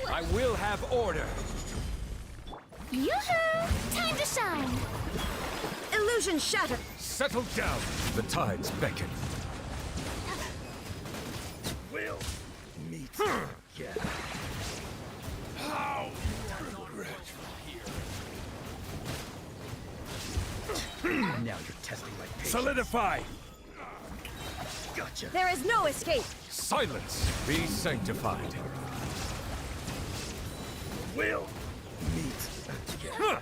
I will have order. Yoo-hoo! Time to shine! Illusion shattered! Settle down. The tides beckon. We'll meet again. How now you're testing my patience. Solidify. Gotcha. There is no escape! Silence. Be sanctified. We'll meet again.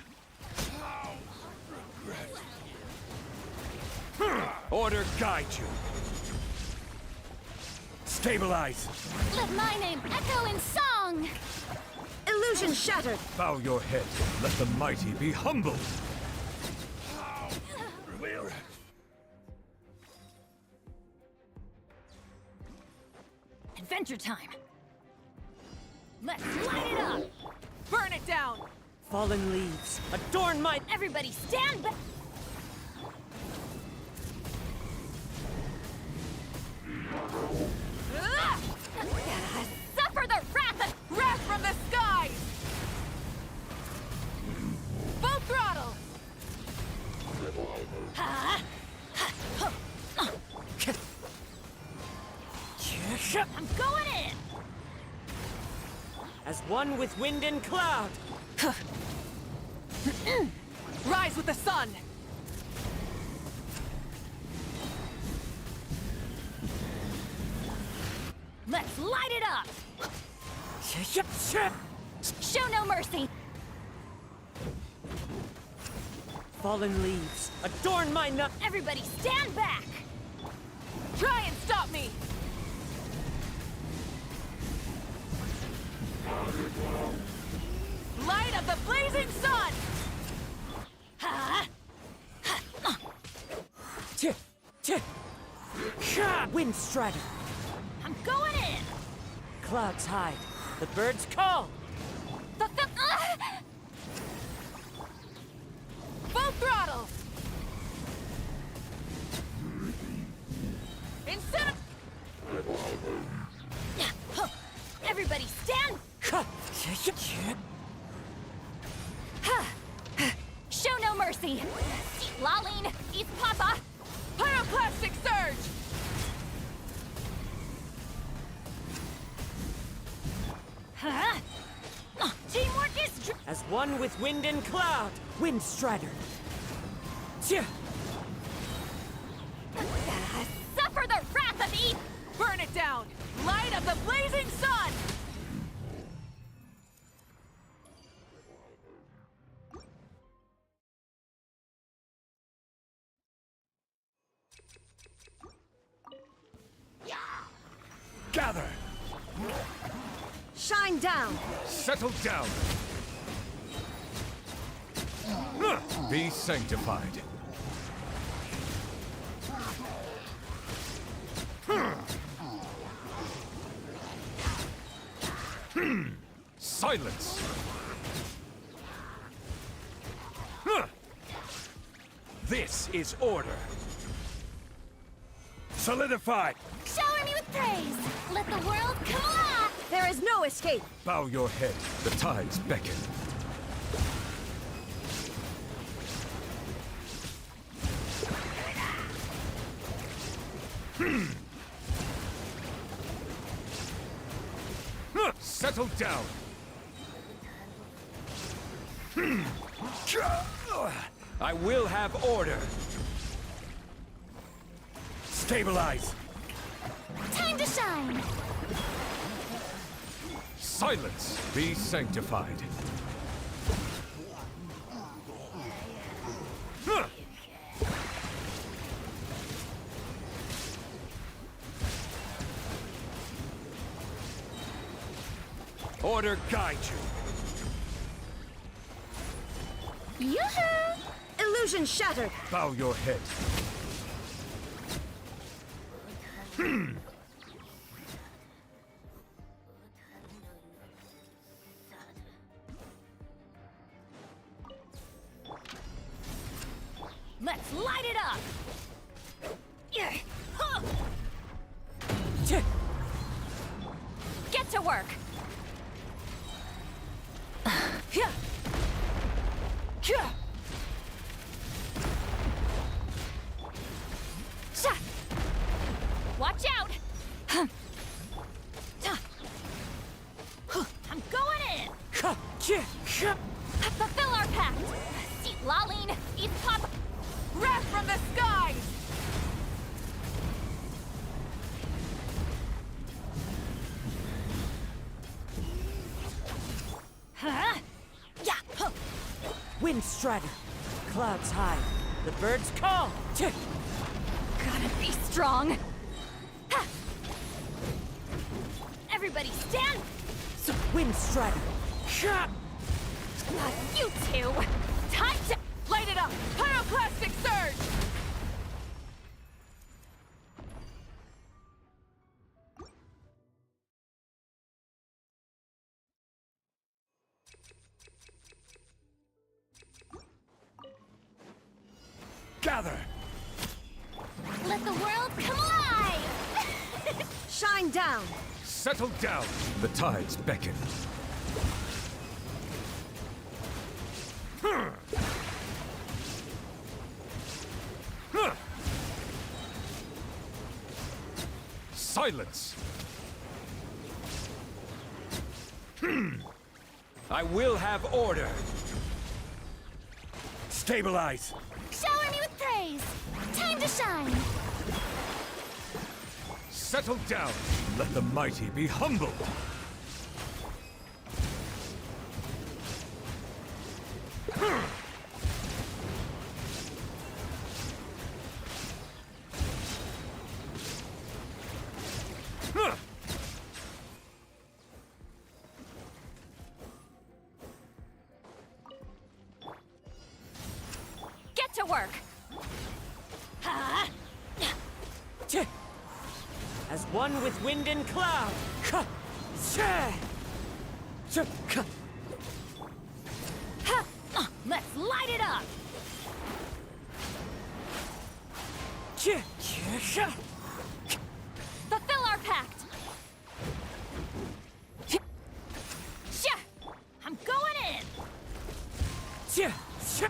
Order guide you. Stabilize. Let my name echo in song! Illusion shattered! Bow your head. Let the mighty be humbled. We'll Adventure time! Let's light it up! Burn it down! Fallen leaves, adorn my... Everybody stand back! Suffer the Wrath from the skies! Full throttle! I'm going in! As one with wind and cloud! Rise with the sun! Let's light it up! Show no mercy. Fallen leaves, adorn my nut. Everybody stand back. Try and stop me! Light of the blazing sun! Ha! Wind strider! I'm going in. Clouds hide. The birds call! Full throttle! Instead Everybody stand. Show no mercy. Laline, eat Papa. Pyroclastic surge! Huh? Teamwork is As one with wind and cloud, Wind Strider. suffer the wrath of Eve. Burn it down! Light of the blazing sun! Gather! Shine down! Settle down! Be sanctified. Silence! This is order. Solidify! Shower me with praise. Let the world come alive. There is no escape! Bow your head. The tides beckon. Settle down. I will have order. Stabilize. Time to shine. Silence. Be sanctified. Order guide you. Yoo-hoo! Illusion shattered! Bow your head. Let's light it up. Yeah. Huh. Get to work. Yeah. Sha. Watch out. I'm going in. Fulfill our pact. See Laline, eat Papa. Wrath from the skies! Huh? Yeah. Huh. Wind Strider. Clouds hide. The birds call. Gotta be strong. Ha. Everybody stand. Wind Strider. You two. Time to Light it up! Pyroclastic surge! Gather! let the world come alive. Shine down! Settle down! The tides beckon. Silence! I will have order! Stabilize! Shower me with praise. Time to shine. Settle down! Let the mighty be humbled! work. Tch. As one with wind and cloud. Ka. Tch. Tch. Ka. Let's light it up. Tch. Tch. Ka. Fulfill our pact. Sha! I'm going in. Tch. Tch.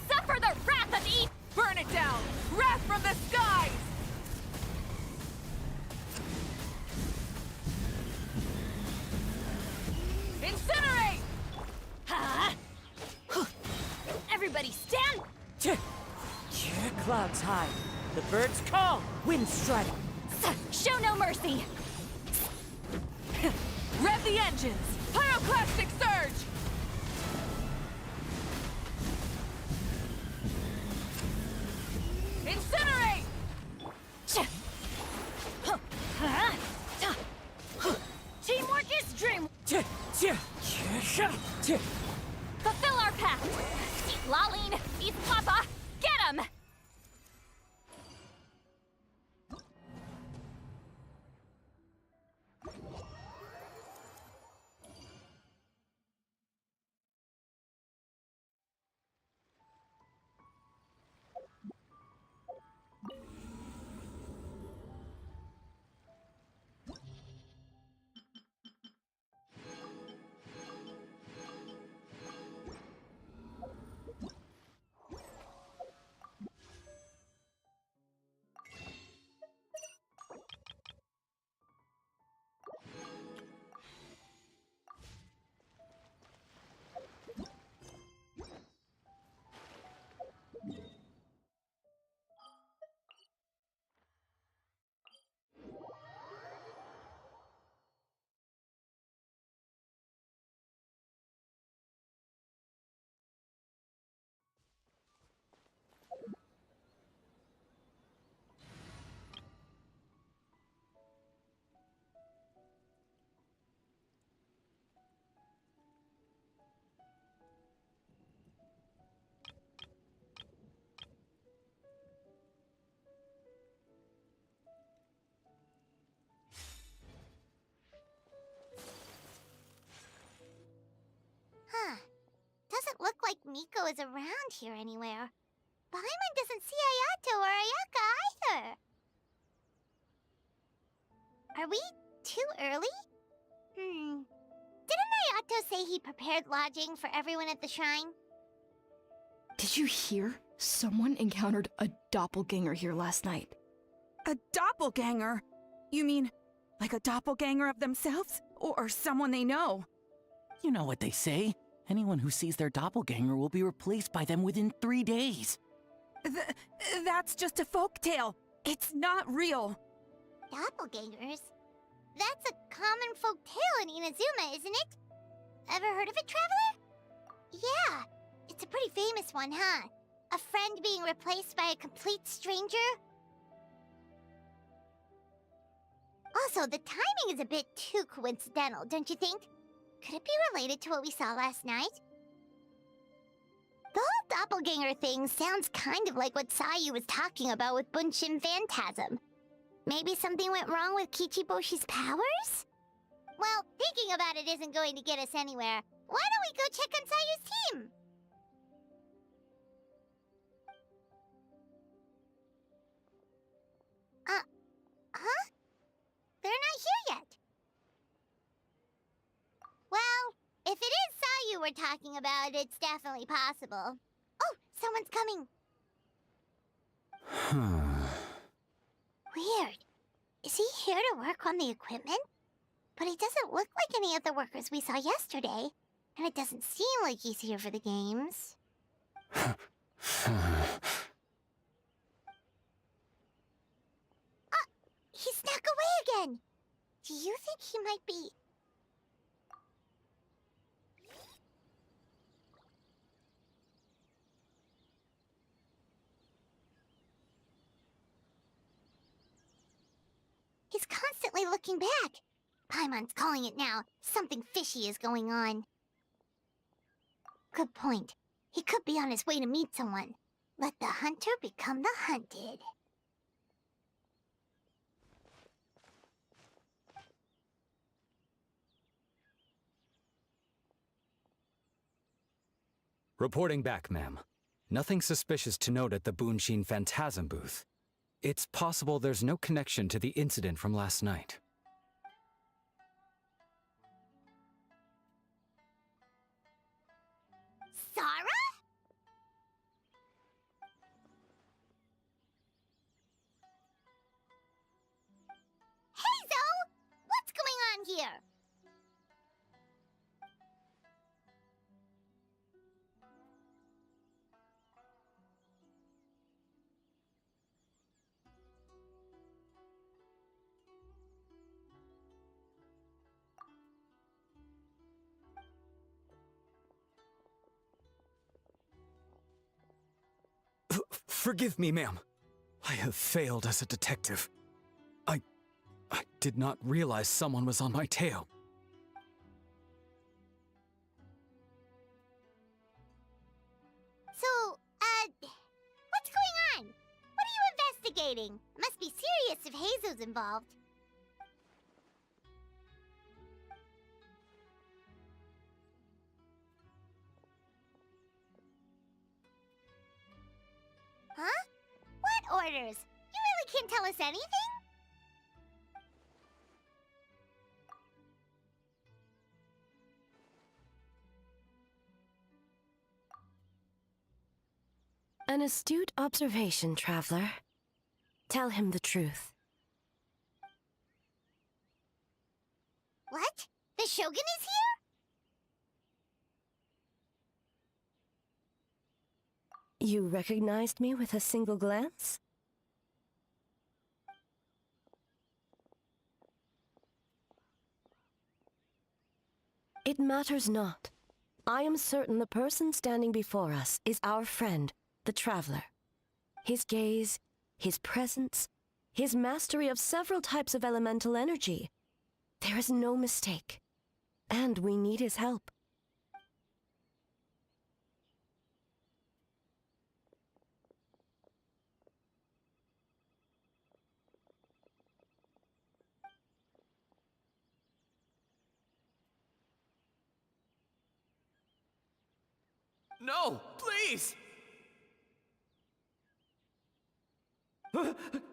Suffer the wrath of Eve. Burn it down! Wrath from the skies! Incinerate! Everybody stand. Tch. Tch. Clouds high. The birds call. Wind striding. Show no mercy. Rev the engines! Pyroclastic surge! Incinerate! Teamwork is dream. Tch. Tch. Tch. Ka. Tch. Fulfill our pact. Laline, East Papa, get him! Doesn't look like Miko is around here anywhere. Paimon doesn't see Ayato or Ayaka either. Are we too early? Didn't Ayato say he prepared lodging for everyone at the shrine? Did you hear? Someone encountered a doppelganger here last night. A doppelganger? You mean, like a doppelganger of themselves? Or someone they know? You know what they say. Anyone who sees their doppelganger will be replaced by them within 3 days. That's just a folktale. It's not real. Doppelgangers? That's a common folk tale in Inazuma, isn't it? Ever heard of it, Traveler? Yeah, it's a pretty famous one, huh? A friend being replaced by a complete stranger? Also, the timing is a bit too coincidental, don't you think? Could it be related to what we saw last night? The whole doppelganger thing sounds kind of like what Sayu was talking about with Bunshin Phantasm. Maybe something went wrong with Kichiboshi's powers? Well, thinking about it isn't going to get us anywhere. Why don't we go check on Sayu's team? Huh? They're not here yet. Well, if it is Sayu we're talking about, it's definitely possible. Oh, someone's coming. Weird. Is he here to work on the equipment? But he doesn't look like any of the workers we saw yesterday. And it doesn't seem like he's here for the games. He snuck away again! Do you think he might be... He's constantly looking back. Paimon's calling it now. Something fishy is going on. Good point. He could be on his way to meet someone. Let the hunter become the hunted. Reporting back, ma'am. Nothing suspicious to note at the Genshin Phantasm booth. It's possible there's no connection to the incident from last night. Sarah? Hazel! What's going on here? Forgive me, ma'am. I have failed as a detective. I did not realize someone was on my tail. So, what's going on? What are you investigating? Must be serious if Hazel's involved. Huh? What orders? You really can't tell us anything? An astute observation, traveler. Tell him the truth. What? The Shogun is here? You recognized me with a single glance? It matters not. I am certain the person standing before us is our friend, the traveler. His gaze, his presence, his mastery of several types of elemental energy. There is no mistake. And we need his help. No, please!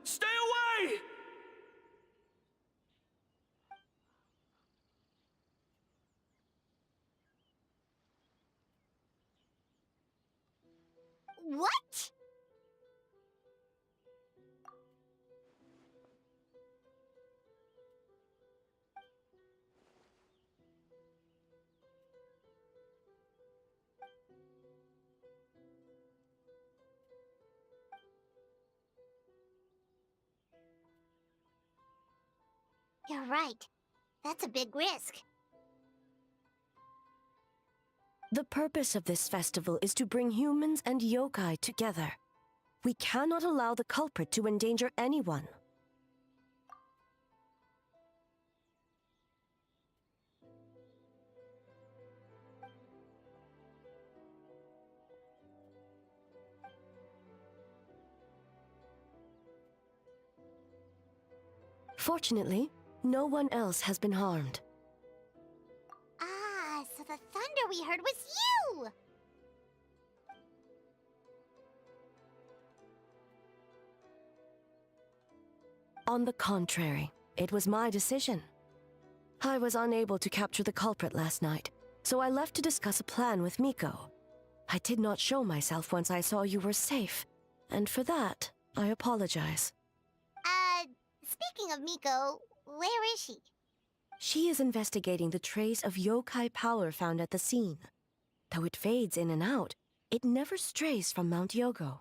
Stay away! What? You're right. That's a big risk. The purpose of this festival is to bring humans and yokai together. We cannot allow the culprit to endanger anyone. Fortunately, no one else has been harmed. Ah, so the thunder we heard was you! On the contrary, it was my decision. I was unable to capture the culprit last night, so I left to discuss a plan with Miko. I did not show myself once I saw you were safe, and for that, I apologize. Speaking of Miko, where is she? She is investigating the trace of yokai power found at the scene. Though it fades in and out, it never strays from Mount Yogo.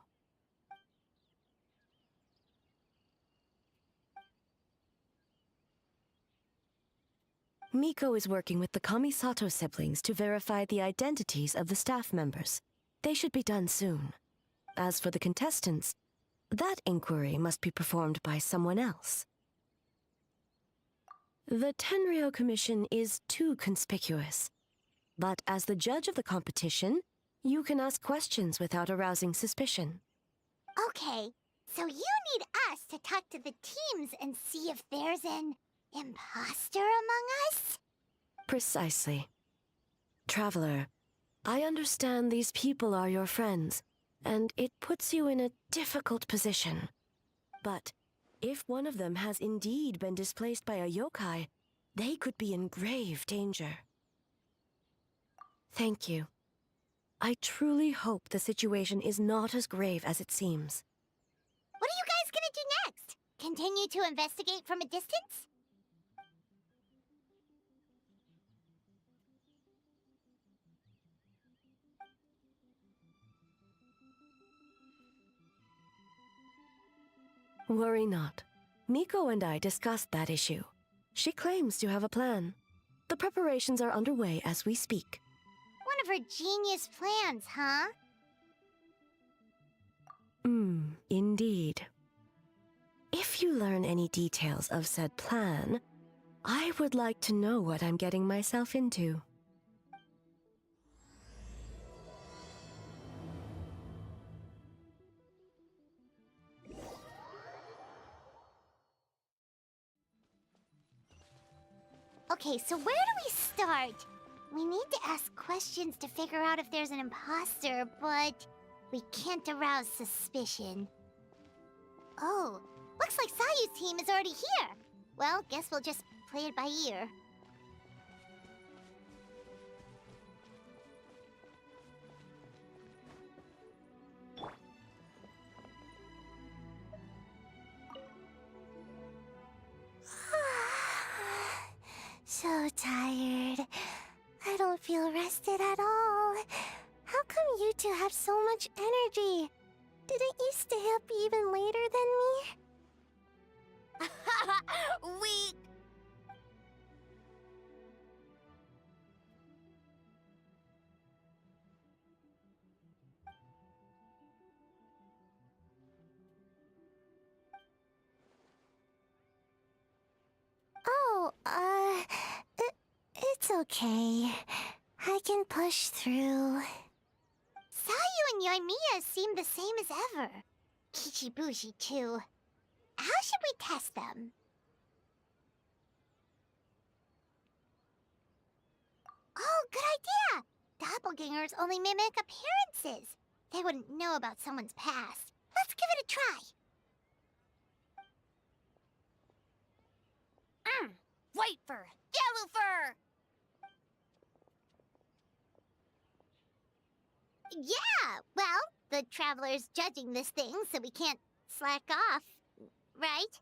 Miko is working with the Kamisato siblings to verify the identities of the staff members. They should be done soon. As for the contestants, that inquiry must be performed by someone else. The Tenryo Commission is too conspicuous. But as the judge of the competition, You can ask questions without arousing suspicion. Okay, so you need us to talk to the teams and see if there's an imposter among us? Precisely. Traveler, I understand these people are your friends, and it puts you in a difficult position. But if one of them has indeed been displaced by a yokai, they could be in grave danger. Thank you. I truly hope the situation is not as grave as it seems. What are you guys gonna do next? Continue to investigate from a distance? Worry not. Miko and I discussed that issue. She claims to have a plan. The preparations are underway as we speak. One of her genius plans, huh? Indeed. If you learn any details of said plan, I would like to know what I'm getting myself into. Okay, so where do we start? We need to ask questions to figure out if there's an imposter, but we can't arouse suspicion. Oh, looks like Sayu's team is already here. Well, guess we'll just play it by ear. So tired. I don't feel rested at all. How come you two have so much energy? Didn't you stay up even later than me? Weak. Oh, it's okay. I can push through. Sayu and Yoimiya seem the same as ever. Kichibushi, too. How should we test them? Oh, good idea! Doppelgangers only mimic appearances. They wouldn't know about someone's past. Let's give it a try. White fur! Yellow fur! Yeah, well, the Traveler's judging this thing, so we can't slack off, right?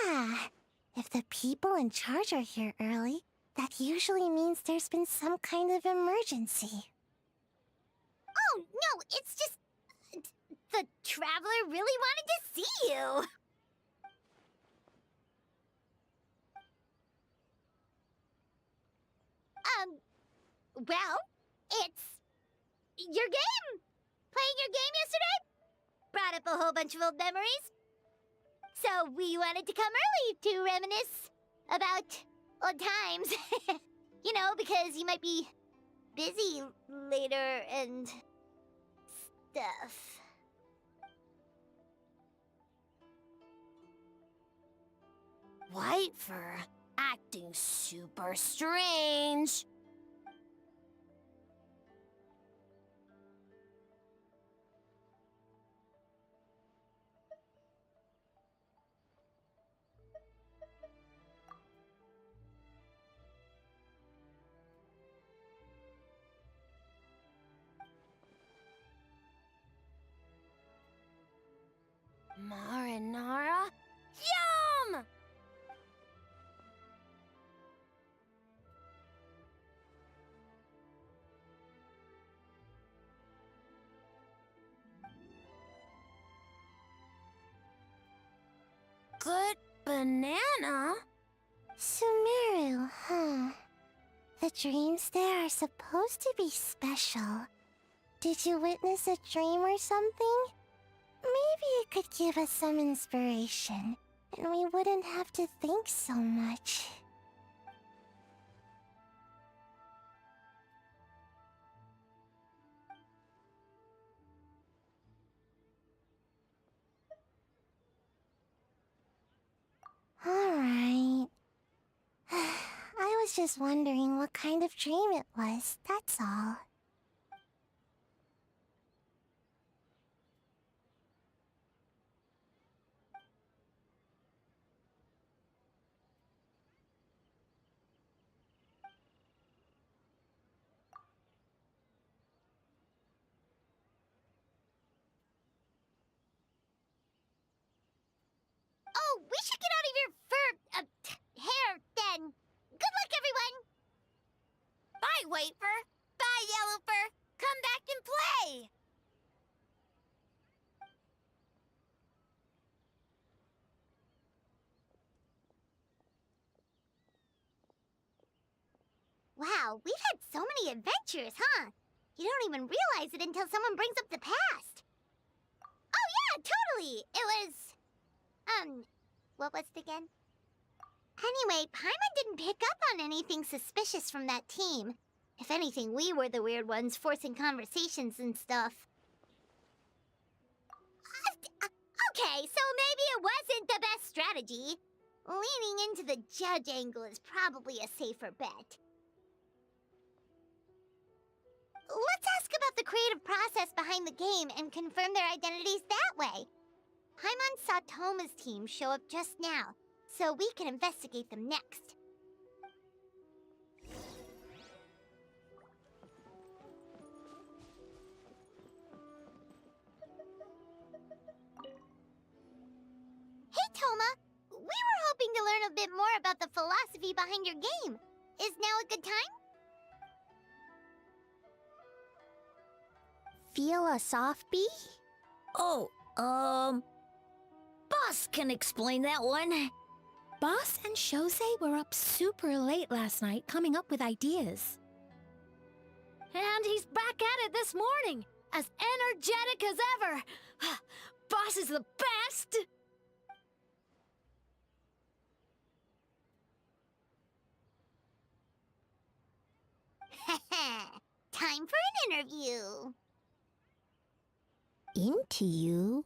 Yeah, if the people in charge are here early, that usually means there's been some kind of emergency. Oh, no, it's just... the Traveler really wanted to see you! Well, it's... your game! Playing your game yesterday? Brought up a whole bunch of old memories. So we wanted to come early to reminisce about old times. You know, because you might be busy later and... stuff. White fur acting super strange. Marinara? Yum! Good banana? Sumeru, huh? The dreams there are supposed to be special. Did you witness a dream or something? Maybe it could give us some inspiration, and we wouldn't have to think so much. Alright. I was just wondering what kind of dream it was, that's all. Oh, we should get out of your hair, then. Good luck, everyone! Bye, White Fur. Bye, Yellow Fur. Come back and play! Wow, we've had so many adventures, huh? You don't even realize it until someone brings up the past. Oh yeah, totally! It was... what was it again? Anyway, Paimon didn't pick up on anything suspicious from that team. If anything, we were the weird ones forcing conversations and stuff. Okay, so maybe it wasn't the best strategy. Leaning into the judge angle is probably a safer bet. Let's ask about the creative process behind the game and confirm their identities that way. Paimon saw Toma's team show up just now, so we can investigate them next. Hey, Toma! We were hoping to learn a bit more about the philosophy behind your game. Is now a good time? Feel a soft bee? Oh, Boss can explain that one. Boss and Shosei were up super late last night coming up with ideas. And he's back at it this morning, as energetic as ever. Boss is the best! Time for an interview. Into you?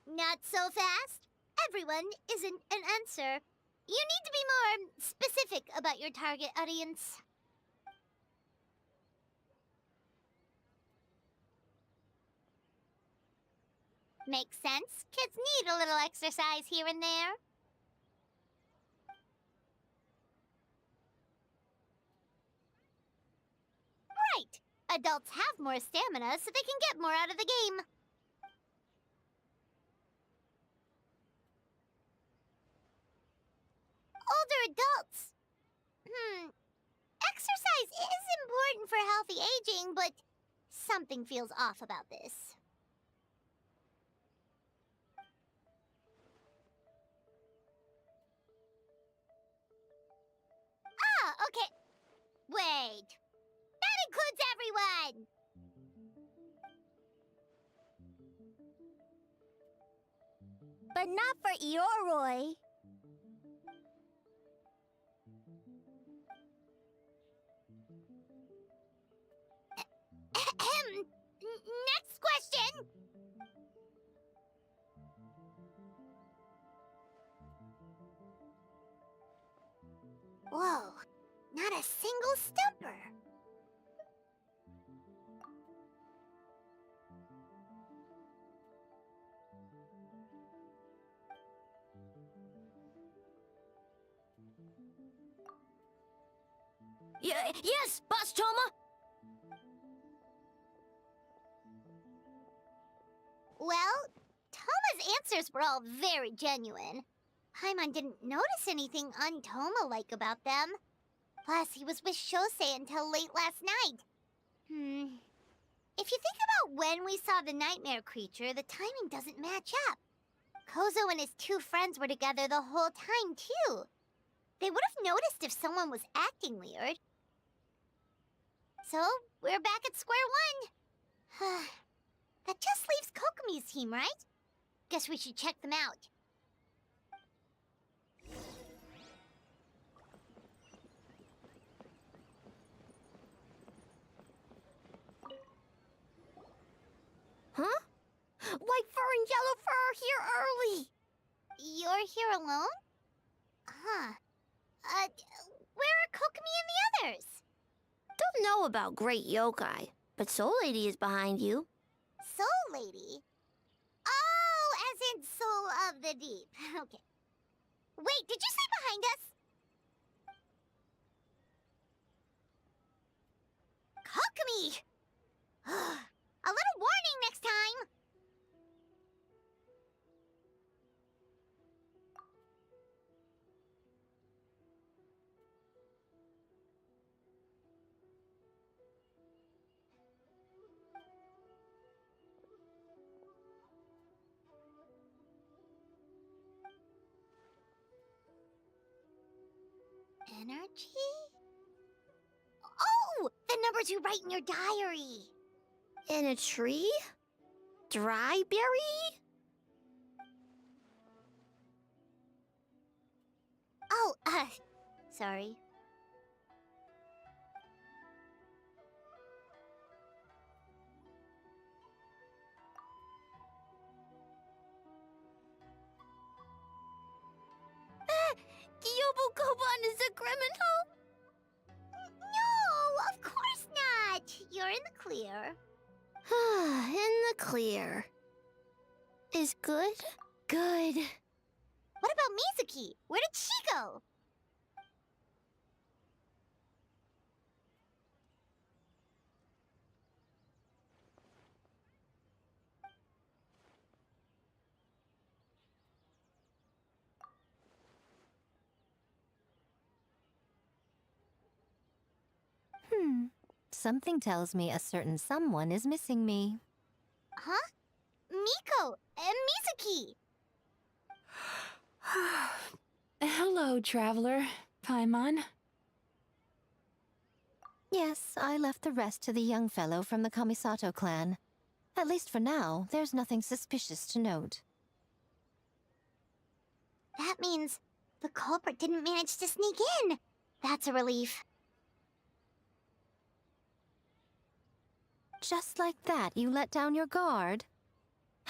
Not so fast. Everyone isn't an answer. You need to be more specific about your target audience. Makes sense. Kids need a little exercise here and there. Right. Adults have more stamina, so they can get more out of the game. Older adults. Exercise is important for healthy aging, but something feels off about this. Okay. Wait. That includes everyone! But not for Ioroi. Next question! Whoa. Not a single stumper. Yes, Boss Toma! Well, Toma's answers were all very genuine. Paimon didn't notice anything un-Toma-like about them. Plus, he was with Shosei until late last night. If you think about when we saw the nightmare creature, the timing doesn't match up. Kozo and his two friends were together the whole time, too. They would have noticed if someone was acting weird. So, we're back at square one. That just leaves Kokomi's team, right? Guess we should check them out. here early. You're here alone? Huh. Where are Kokomi and the others? Don't know about Great Yokai, but Soul Lady is behind you. Soul Lady? Oh, as in Soul of the Deep. Okay. Wait, did you say behind us? Kokomi! A little warning next time! Energy? Oh! The numbers you write in your diary! In a tree? Dry berry? Oh, sorry. Yobukoban is a criminal? No, of course not! You're in the clear. In the clear. Is good? Good. What about Mizuki? Where did she go? Something tells me a certain someone is missing me. Huh? Miko and Mizuki! Hello, traveler. Paimon. Yes, I left the rest to the young fellow from the Kamisato clan. At least for now, there's nothing suspicious to note. That means the culprit didn't manage to sneak in. That's a relief. Just like that, you let down your guard?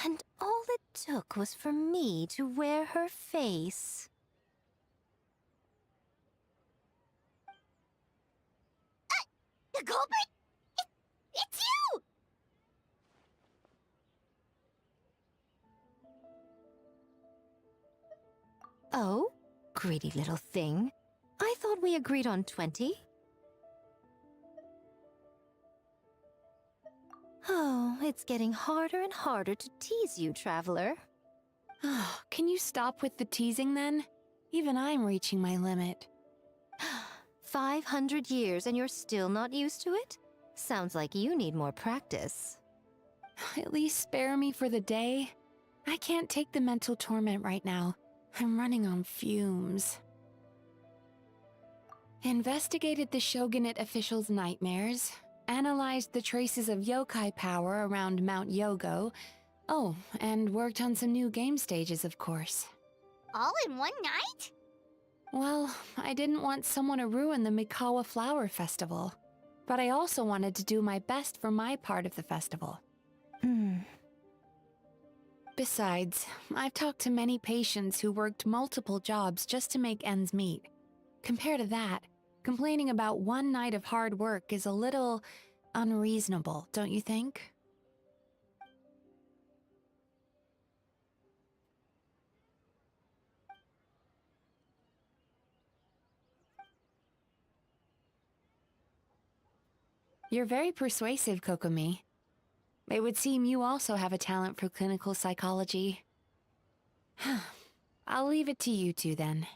And all it took was for me to wear her face. The culprit? It's you! Oh? Greedy little thing. I thought we agreed on 20. Oh, it's getting harder and harder to tease you, traveler. Oh, can you stop with the teasing then? Even I'm reaching my limit. 500 years and you're still not used to it? Sounds like you need more practice. At least spare me for the day. I can't take the mental torment right now. I'm running on fumes. Investigated the shogunate officials' nightmares. Analyzed the traces of yokai power around Mount Yogo. Oh, and worked on some new game stages, of course. All in one night? Well, I didn't want someone to ruin the Mikawa Flower Festival. But I also wanted to do my best for my part of the festival. Besides, I've talked to many patients who worked multiple jobs just to make ends meet. Compared to that, complaining about one night of hard work is a little unreasonable, don't you think? You're very persuasive, Kokomi. It would seem you also have a talent for clinical psychology. I'll leave it to you two then.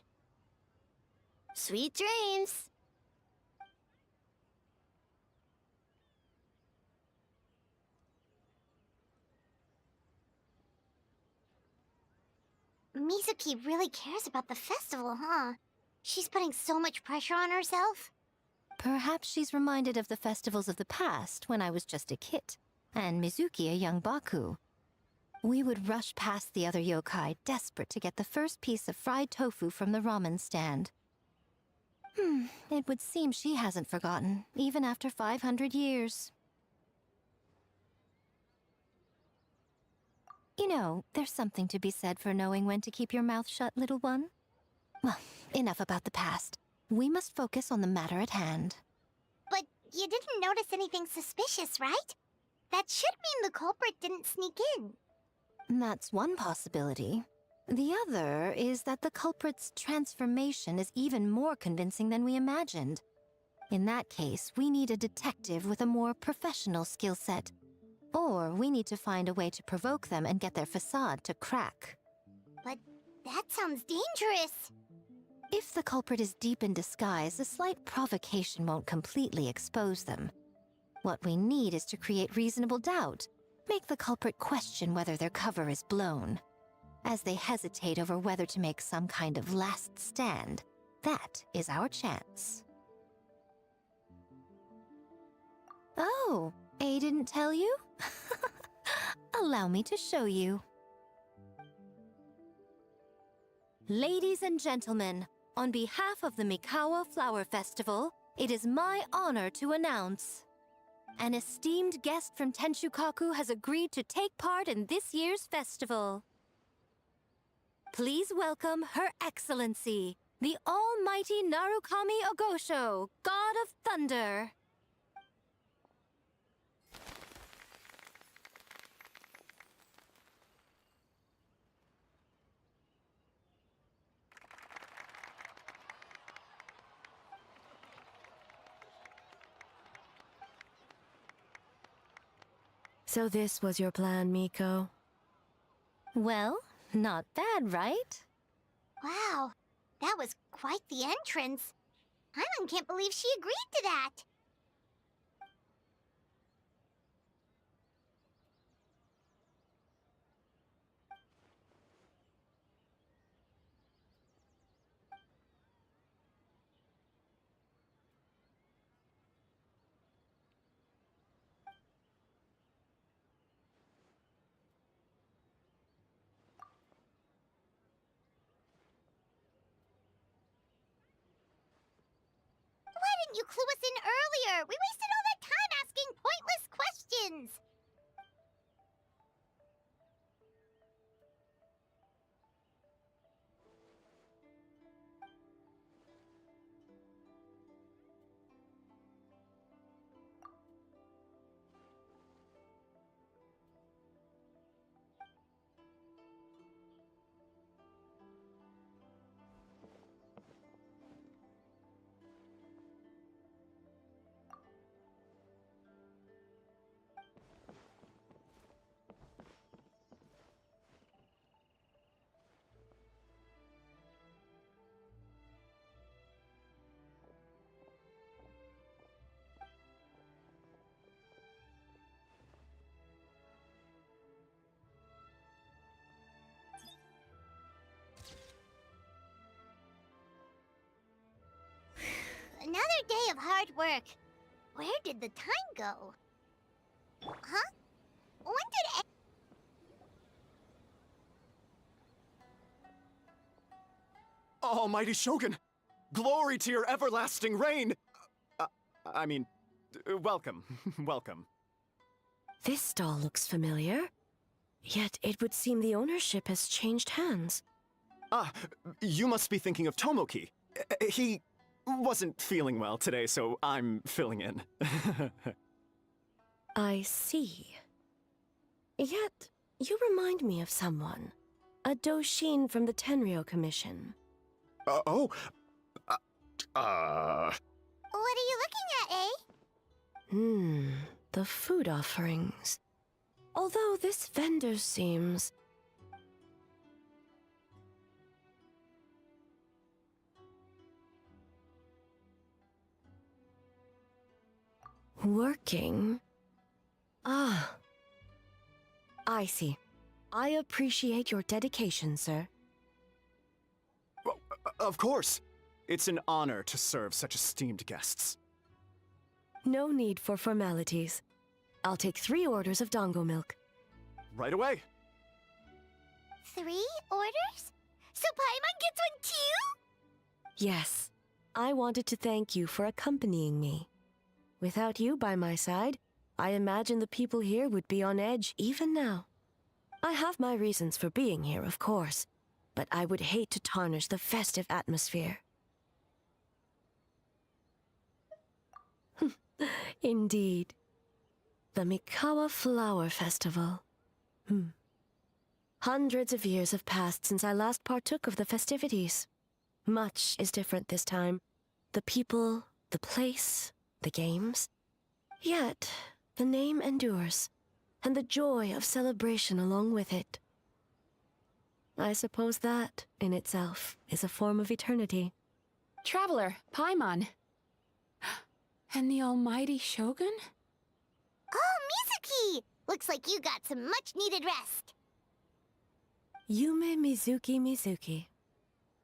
Sweet dreams! Mizuki really cares about the festival, huh? She's putting so much pressure on herself. Perhaps she's reminded of the festivals of the past when I was just a kid, and Mizuki a young Baku. We would rush past the other yokai, desperate to get the first piece of fried tofu from the ramen stand. It would seem she hasn't forgotten, even after 500 years. You know, there's something to be said for knowing when to keep your mouth shut, little one. Well, enough about the past. We must focus on the matter at hand. But you didn't notice anything suspicious, right? That should mean the culprit didn't sneak in. That's one possibility. The other is that the culprit's transformation is even more convincing than we imagined. In that case, we need a detective with a more professional skill set. Or we need to find a way to provoke them and get their facade to crack. But that sounds dangerous. If the culprit is deep in disguise, a slight provocation won't completely expose them. What we need is to create reasonable doubt. Make the culprit question whether their cover is blown. As they hesitate over whether to make some kind of last stand, that is our chance. Oh, A didn't tell you? Allow me to show you. Ladies and gentlemen, on behalf of the Mikawa Flower Festival, it is my honor to announce an esteemed guest from Tenshukaku has agreed to take part in this year's festival. Please welcome Her Excellency, the Almighty Narukami Ogosho, God of Thunder. So this was your plan, Miko? Well, not bad, right? Wow, that was quite the entrance. Hyman can't believe she agreed to that. Why didn't you clue us in earlier? We wasted all that time asking pointless questions. Another day of hard work. Where did the time go? Huh? When did Almighty Shogun! Glory to your everlasting reign! Welcome. Welcome. This stall looks familiar. Yet it would seem the ownership has changed hands. Ah, you must be thinking of Tomoki. He wasn't feeling well today, so I'm filling in. I see. Yet, you remind me of someone. A Doshin from the Tenryo Commission. What are you looking at, eh? The food offerings. Although this vendor seems... working? Ah. I see. I appreciate your dedication, sir. Well, of course. It's an honor to serve such esteemed guests. No need for formalities. I'll take 3 orders of dango milk. Right away. 3 orders? So Paimon gets one too? Yes. I wanted to thank you for accompanying me. Without you by my side, I imagine the people here would be on edge even now. I have my reasons for being here, of course, but I would hate to tarnish the festive atmosphere. Indeed. The Mikawa Flower Festival. Hundreds of years have passed since I last partook of the festivities. Much is different this time. The people, the place, the games. Yet, the name endures, and the joy of celebration along with it. I suppose that, in itself, is a form of eternity. Traveler, Paimon. And the almighty Shogun? Oh, Mizuki! Looks like you got some much-needed rest. Yume Mizuki.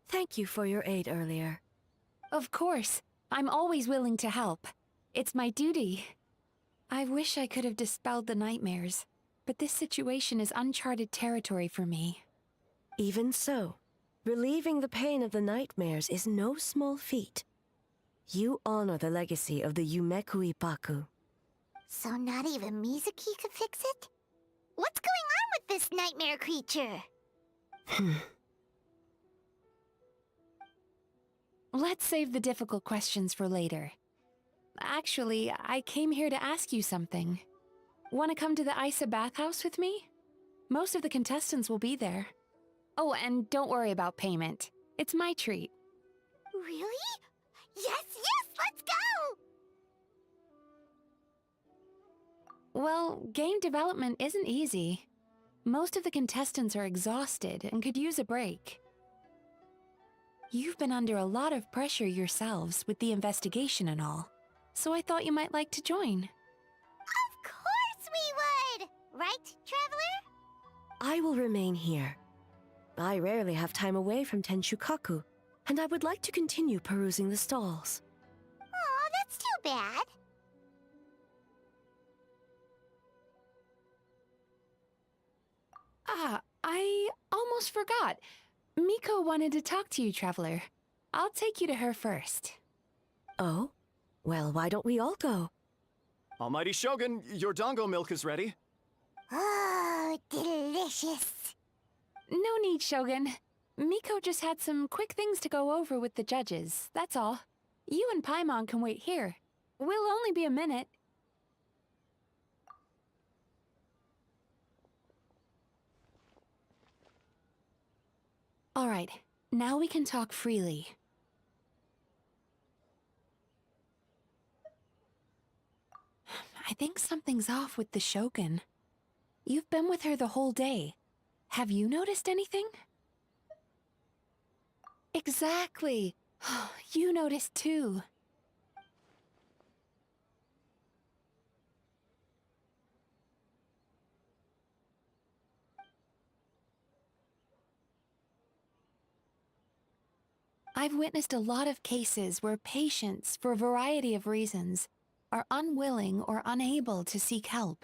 Thank you for your aid earlier. Of course. I'm always willing to help. It's my duty. I wish I could have dispelled the nightmares, but this situation is uncharted territory for me. Even so, relieving the pain of the nightmares is no small feat. You honor the legacy of the Yumekui Baku. So not even Mizuki could fix it? What's going on with this nightmare creature? Let's save the difficult questions for later. Actually, I came here to ask you something. Want to come to the Isa bathhouse with me? Most of the contestants will be there. Oh, and don't worry about payment. It's my treat. Really? Yes, let's go! Well, game development isn't easy. Most of the contestants are exhausted and could use a break. You've been under a lot of pressure yourselves with the investigation and all, so I thought you might like to join. Of course we would! Right, Traveler? I will remain here. I rarely have time away from Tenshukaku, and I would like to continue perusing the stalls. Aw, that's too bad. Ah, I almost forgot. Miko wanted to talk to you, Traveler. I'll take you to her first. Oh? Well, why don't we all go? Almighty Shogun, your dango milk is ready. Oh, delicious. No need, Shogun. Miko just had some quick things to go over with the judges, that's all. You and Paimon can wait here. We'll only be a minute. All right, now we can talk freely. I think something's off with the Shogun. You've been with her the whole day. Have you noticed anything? Exactly. You noticed too. I've witnessed a lot of cases where patients, for a variety of reasons, are unwilling or unable to seek help.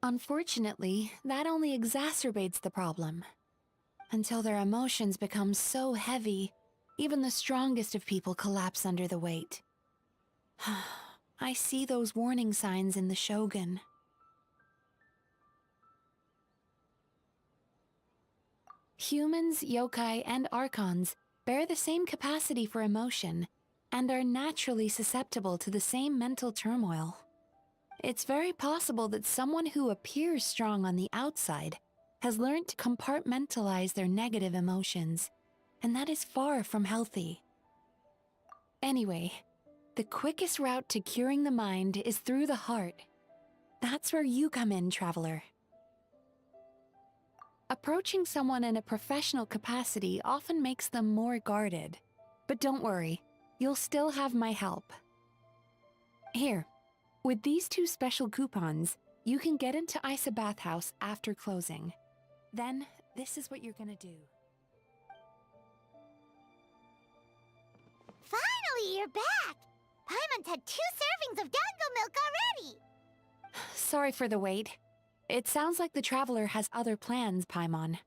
Unfortunately, that only exacerbates the problem. Until their emotions become so heavy, even the strongest of people collapse under the weight. I see those warning signs in the Shogun. Humans, yokai, and archons bear the same capacity for emotion and are naturally susceptible to the same mental turmoil. It's very possible that someone who appears strong on the outside has learned to compartmentalize their negative emotions, and that is far from healthy. Anyway, the quickest route to curing the mind is through the heart. That's where you come in, Traveler. Approaching someone in a professional capacity often makes them more guarded. But don't worry, you'll still have my help. Here, with these 2 special coupons, you can get into Isa Bathhouse after closing. Then, this is what you're gonna do. Finally, you're back! Paimon's had 2 servings of dango milk already! Sorry for the wait. It sounds like the Traveler has other plans, Paimon.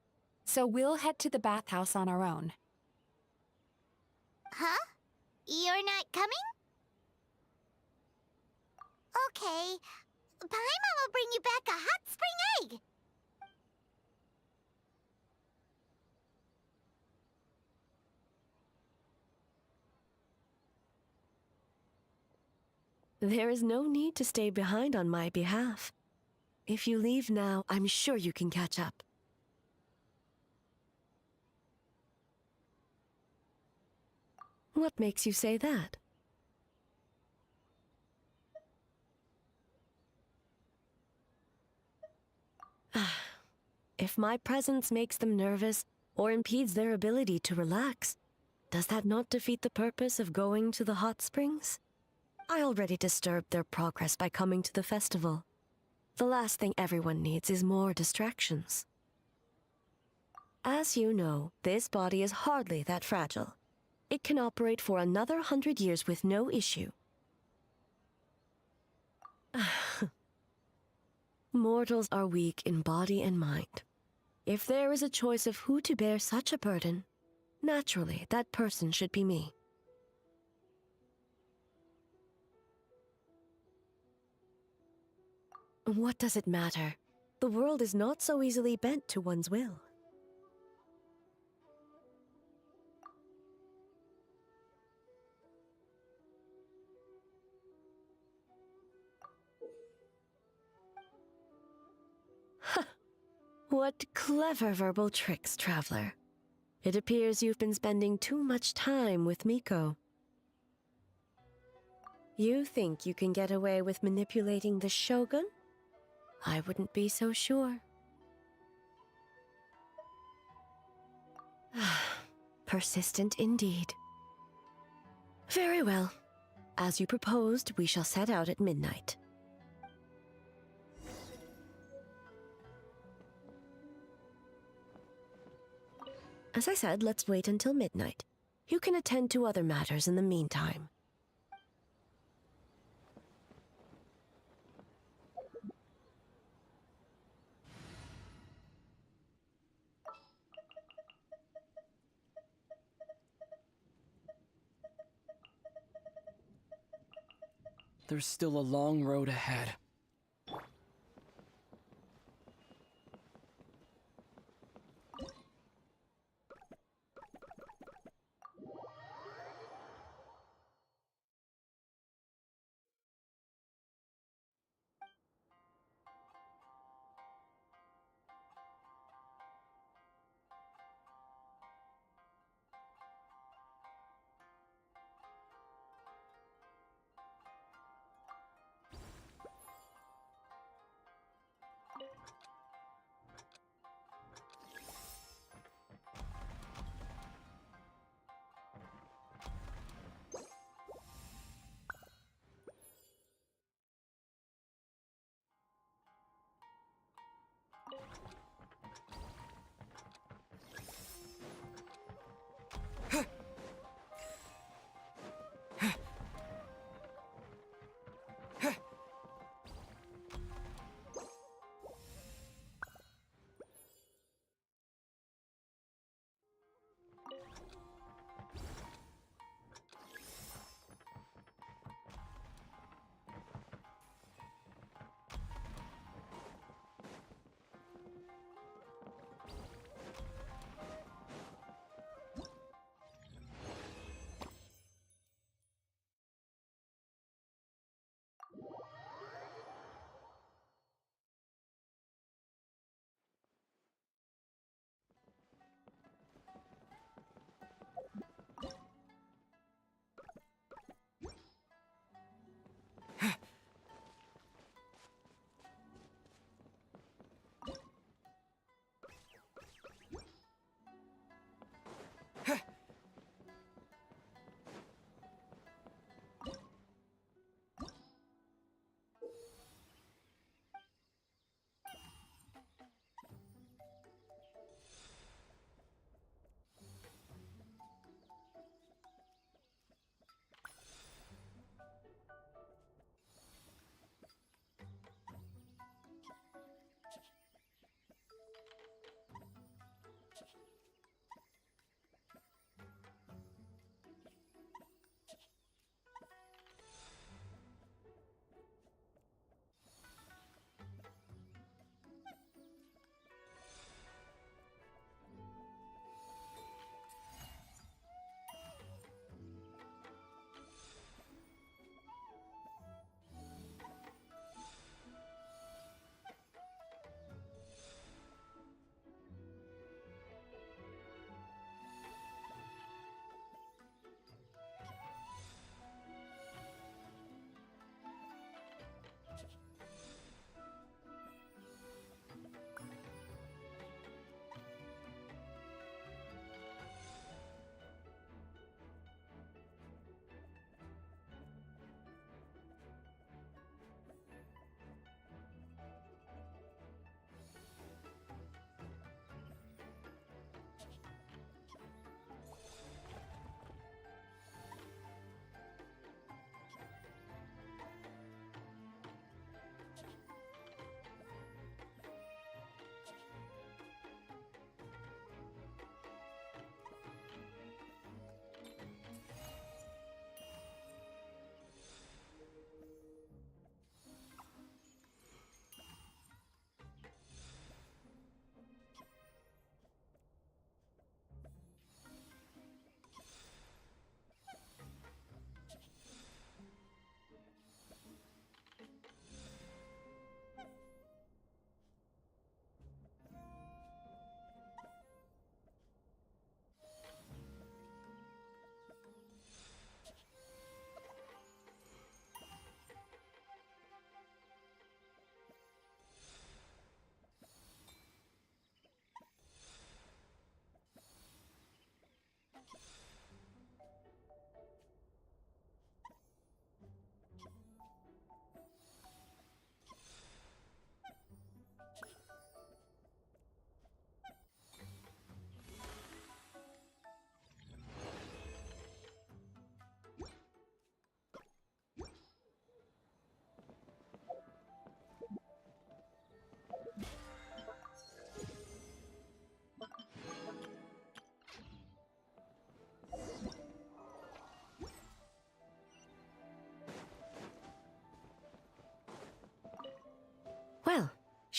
So we'll head to the bathhouse on our own. Huh? You're not coming? Okay. Paimon will bring you back a hot spring egg. There is no need to stay behind on my behalf. If you leave now, I'm sure you can catch up. What makes you say that? If my presence makes them nervous or impedes their ability to relax, does that not defeat the purpose of going to the hot springs? I already disturbed their progress by coming to the festival. The last thing everyone needs is more distractions. As you know, this body is hardly that fragile. It can operate for another 100 years with no issue. Mortals are weak in body and mind. If there is a choice of who to bear such a burden, naturally that person should be me. What does it matter? The world is not so easily bent to one's will. What clever verbal tricks, Traveler. It appears you've been spending too much time with Miko. You think you can get away with manipulating the Shogun? I wouldn't be so sure. Persistent indeed. Very well. As you proposed, we shall set out at midnight. As I said, let's wait until midnight. You can attend to other matters in the meantime. There's still a long road ahead.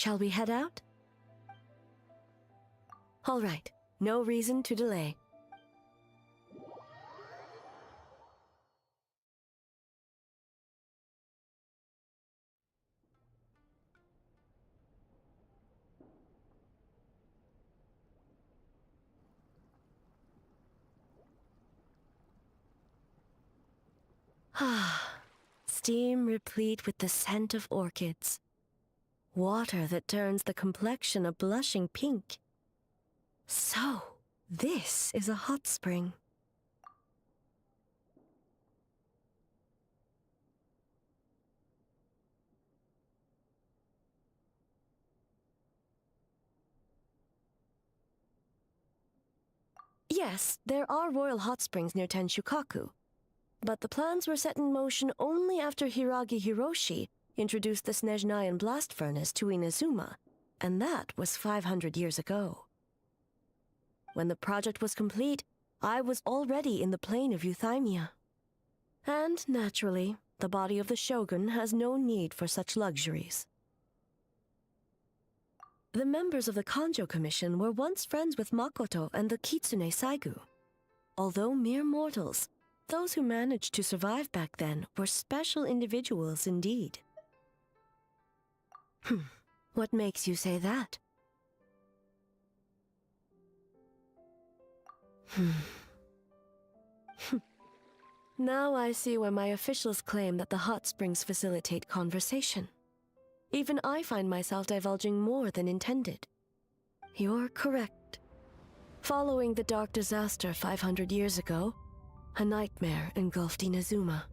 Shall we head out? All right, no reason to delay. Ah, steam replete with the scent of orchids. Water that turns the complexion a blushing pink. So, this is a hot spring. Yes, there are royal hot springs near Tenshukaku, but the plans were set in motion only after Hiragi Hiroshi introduced the Snezhnayan blast furnace to Inazuma, and that was 500 years ago. When the project was complete, I was already in the plain of Euthymia. And, naturally, the body of the shogun has no need for such luxuries. The members of the Kanjo Commission were once friends with Makoto and the Kitsune Saigu. Although mere mortals, those who managed to survive back then were special individuals indeed. What makes you say that? Now I see why my officials claim that the hot springs facilitate conversation. Even I find myself divulging more than intended. You're correct. Following the dark disaster 500 years ago, a nightmare engulfed Inazuma.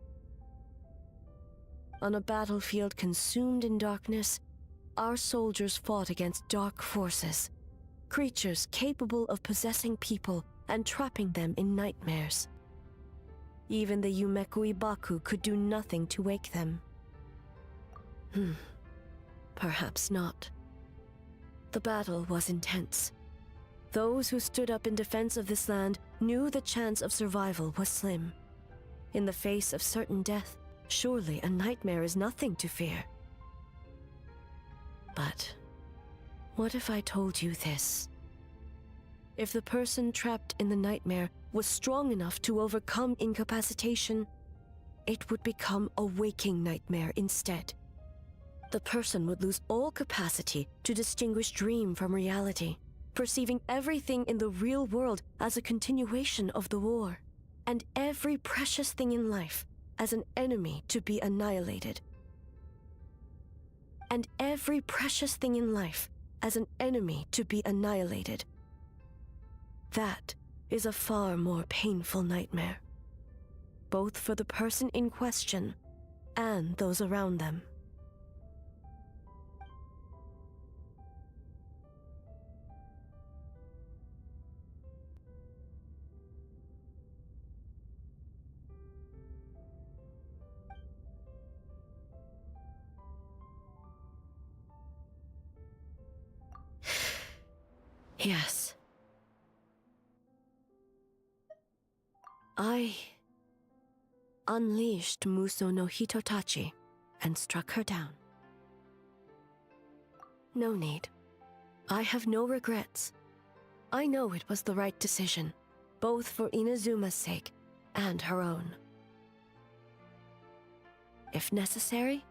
On a battlefield consumed in darkness, our soldiers fought against dark forces, creatures capable of possessing people and trapping them in nightmares. Even the Yumekui Baku could do nothing to wake them. Perhaps not. The battle was intense. Those who stood up in defense of this land knew the chance of survival was slim. In the face of certain death, surely a nightmare is nothing to fear. But what if I told you this? If the person trapped in the nightmare was strong enough to overcome incapacitation, it would become a waking nightmare instead. The person would lose all capacity to distinguish dream from reality, perceiving everything in the real world as a continuation of the war, and every precious thing in life as an enemy to be annihilated. And every precious thing in life as an enemy to be annihilated. That is a far more painful nightmare, both for the person in question and those around them. Yes. I unleashed Muso no Hitotachi and struck her down. No need. I have no regrets. I know it was the right decision, both for Inazuma's sake and her own. If necessary,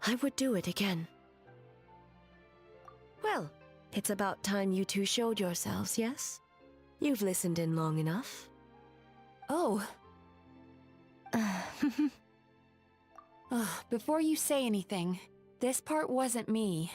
I would do it again. Well, it's about time you two showed yourselves, yes? You've listened in long enough. Oh. Before you say anything, this part wasn't me.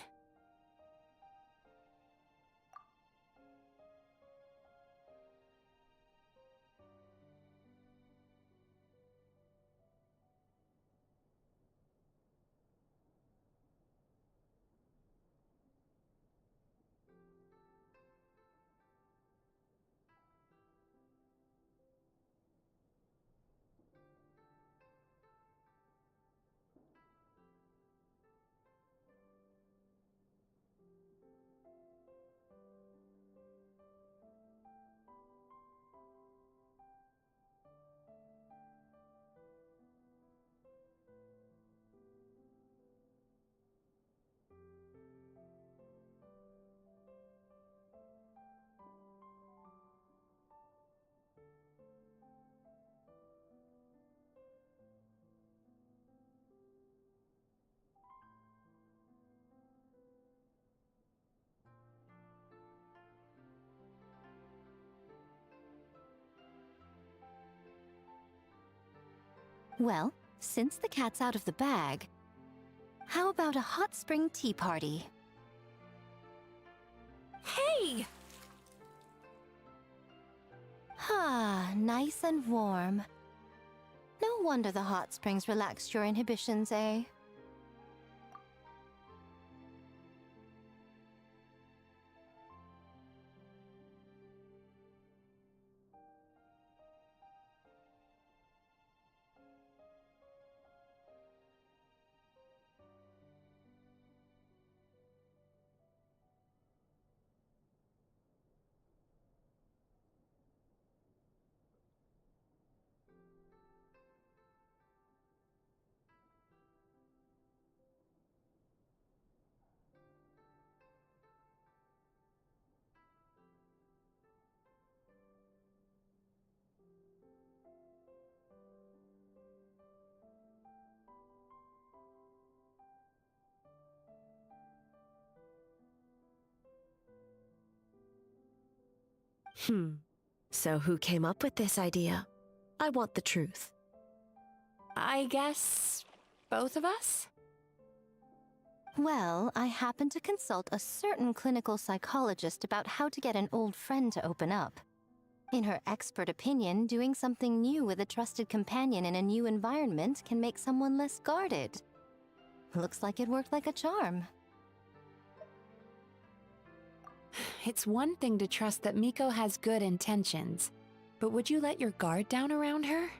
Well, since the cat's out of the bag, how about a hot spring tea party? Hey! Ah, nice and warm. No wonder the hot springs relaxed your inhibitions, eh? So who came up with this idea? I want the truth. I guess both of us? Well, I happened to consult a certain clinical psychologist about how to get an old friend to open up. In her expert opinion, doing something new with a trusted companion in a new environment can make someone less guarded. Looks like it worked like a charm. It's one thing to trust that Miko has good intentions, but would you let your guard down around her?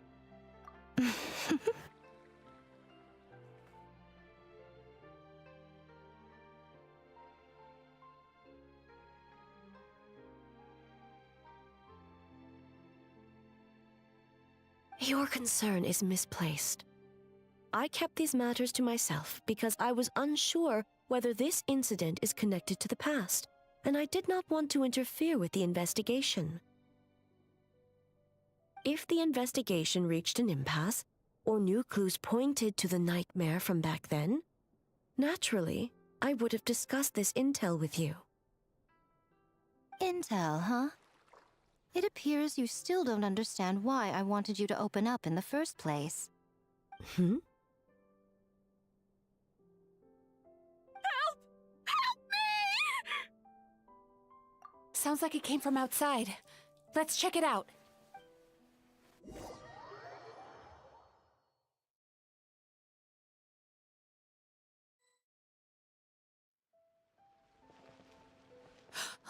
Your concern is misplaced. I kept these matters to myself because I was unsure whether this incident is connected to the past, and I did not want to interfere with the investigation. If the investigation reached an impasse, or new clues pointed to the nightmare from back then, naturally, I would have discussed this intel with you. Intel, huh? It appears you still don't understand why I wanted you to open up in the first place. Hmm? Sounds like it came from outside. Let's check it out.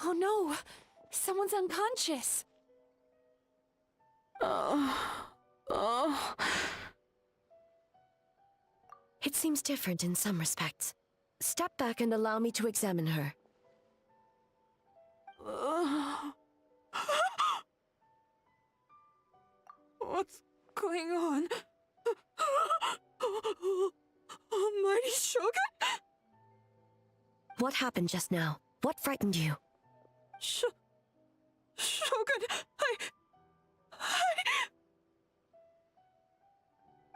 Oh no! Someone's unconscious! It seems different in some respects. Step back and allow me to examine her. What's going on? Almighty Shogun? What happened just now? What frightened you? Shogun,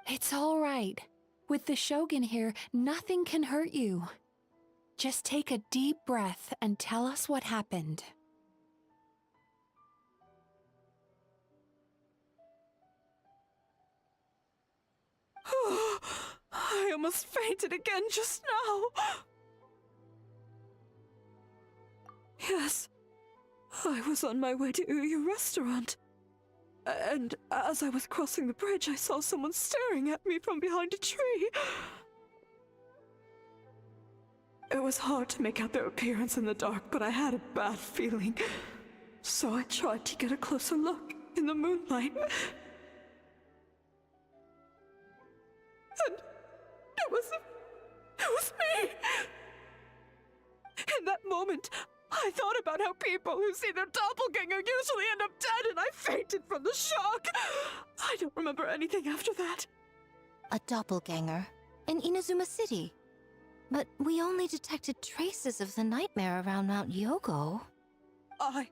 It's all right. With the Shogun here, nothing can hurt you. Just take a deep breath and tell us what happened. I almost fainted again just now. Yes, I was on my way to Uyu restaurant. And as I was crossing the bridge, I saw someone staring at me from behind a tree. It was hard to make out their appearance in the dark, but I had a bad feeling. So I tried to get a closer look in the moonlight. And it was me! In that moment, I thought about how people who see their doppelganger usually end up dead, and I fainted from the shock. I don't remember anything after that. A doppelganger in Inazuma City. But we only detected traces of the nightmare around Mount Yogo. I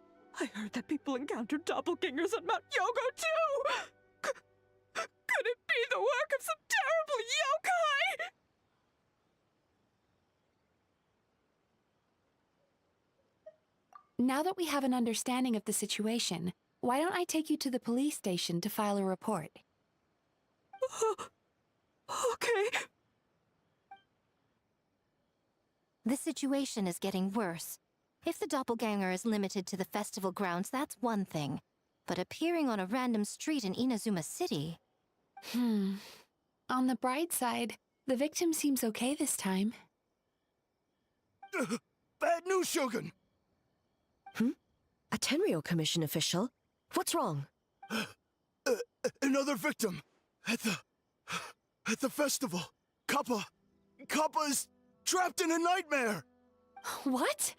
heard that people encountered doppelgangers at Mount Yogo too! Could it be the work of some terrible yokai? Now that we have an understanding of the situation, why don't I take you to the police station to file a report? Okay. The situation is getting worse. If the doppelganger is limited to the festival grounds, that's one thing. But appearing on a random street in Inazuma City... On the bright side, the victim seems okay this time. Bad news, Shogun! A Tenryo Commission official? What's wrong? Another victim! At the festival! Kappa is trapped in a nightmare! What?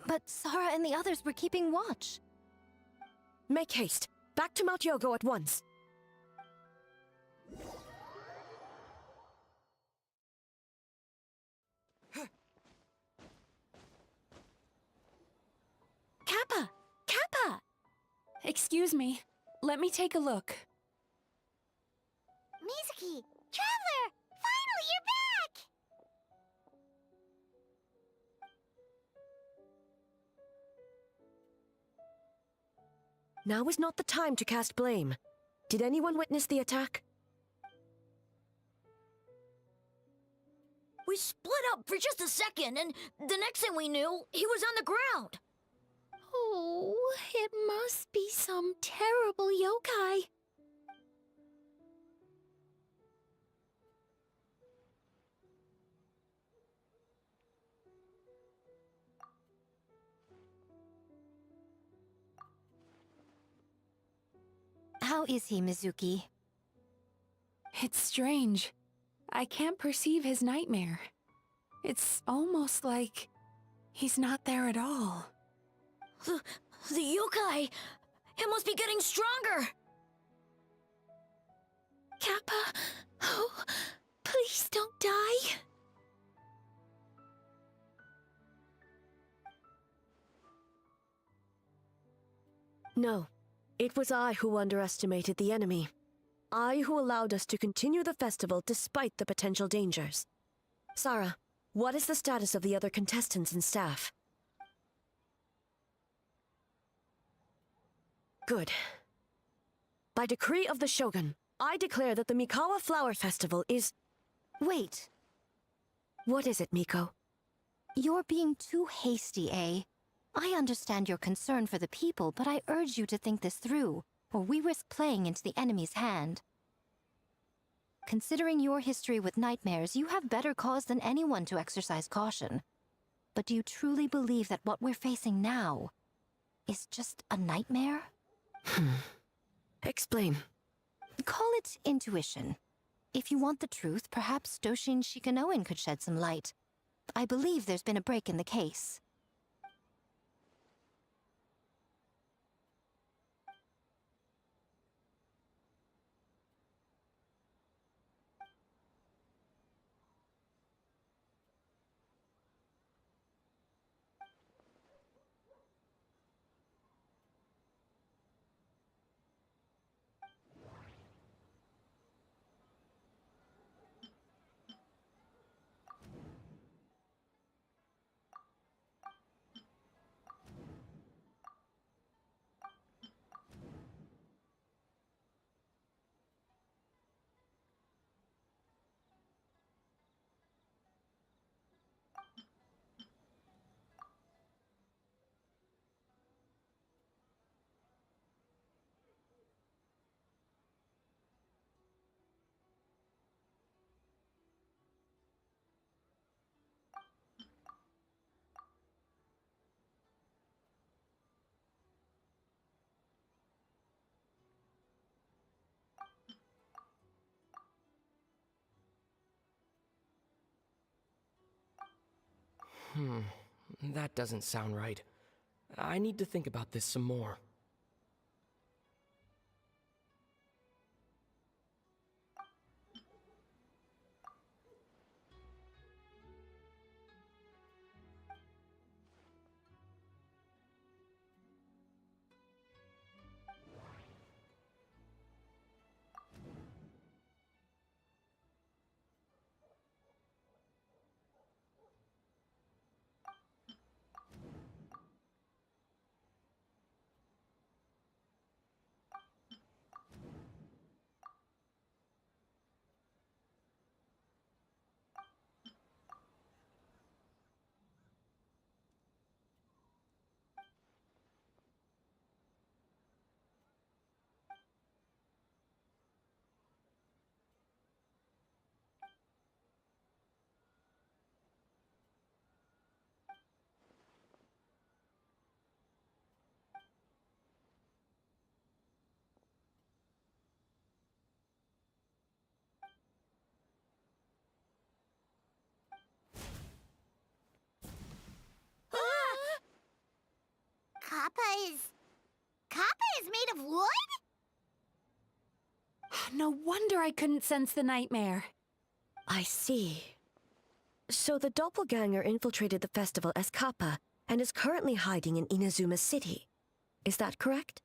But Sara and the others were keeping watch. Make haste. Back to Mount Yogo at once. Kappa! Kappa! Excuse me. Let me take a look. Mizuki! Traveler! Finally, you're back! Now is not the time to cast blame. Did anyone witness the attack? We split up for just a second, and the next thing we knew, he was on the ground. Oh, it must be some terrible yokai. How is he, Mizuki? It's strange. I can't perceive his nightmare. It's almost like he's not there at all. The yokai! It must be getting stronger! Kappa! Oh, please don't die! No. It was I who underestimated the enemy. I who allowed us to continue the festival despite the potential dangers. Sara, what is the status of the other contestants and staff? Good. By decree of the Shogun, I declare that the Mikawa Flower Festival is... Wait. What is it, Miko? You're being too hasty, eh? I understand your concern for the people, but I urge you to think this through, or we risk playing into the enemy's hand. Considering your history with nightmares, you have better cause than anyone to exercise caution. But do you truly believe that what we're facing now is just a nightmare? Explain. Call it intuition. If you want the truth, perhaps Doshin Shikanoin could shed some light. I believe there's been a break in the case. That doesn't sound right. I need to think about this some more. wonder I couldn't sense the nightmare. I see. So the doppelganger infiltrated the festival as Kappa and is currently hiding in Inazuma City. Is that correct?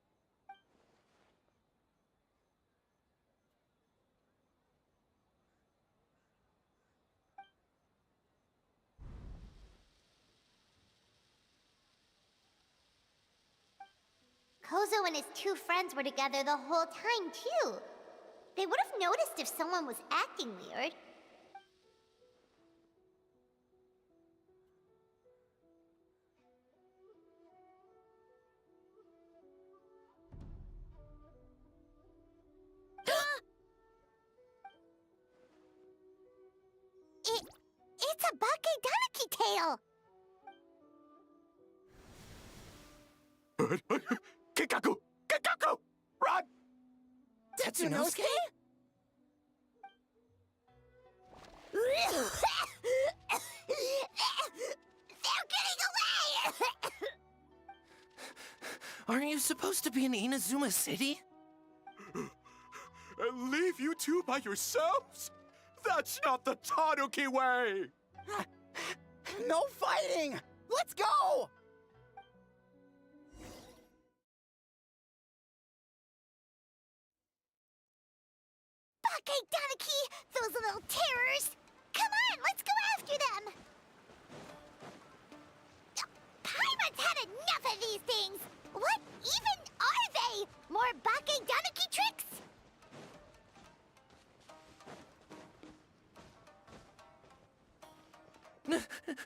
Kozo and his two friends were together the whole time, too. They would have noticed if someone was acting weird. It's a Bakedanaki tail! Kikaku! Kikaku! Run! Tetsunosuke? They're getting away! Aren't you supposed to be in Inazuma City? And leave you two by yourselves? That's not the Tanuki way! No fighting! Let's go! Bakedanaki! Those little terrors! Come on, let's go after them! Paimon's had enough of these things! What even are they? More Bakedanaki tricks?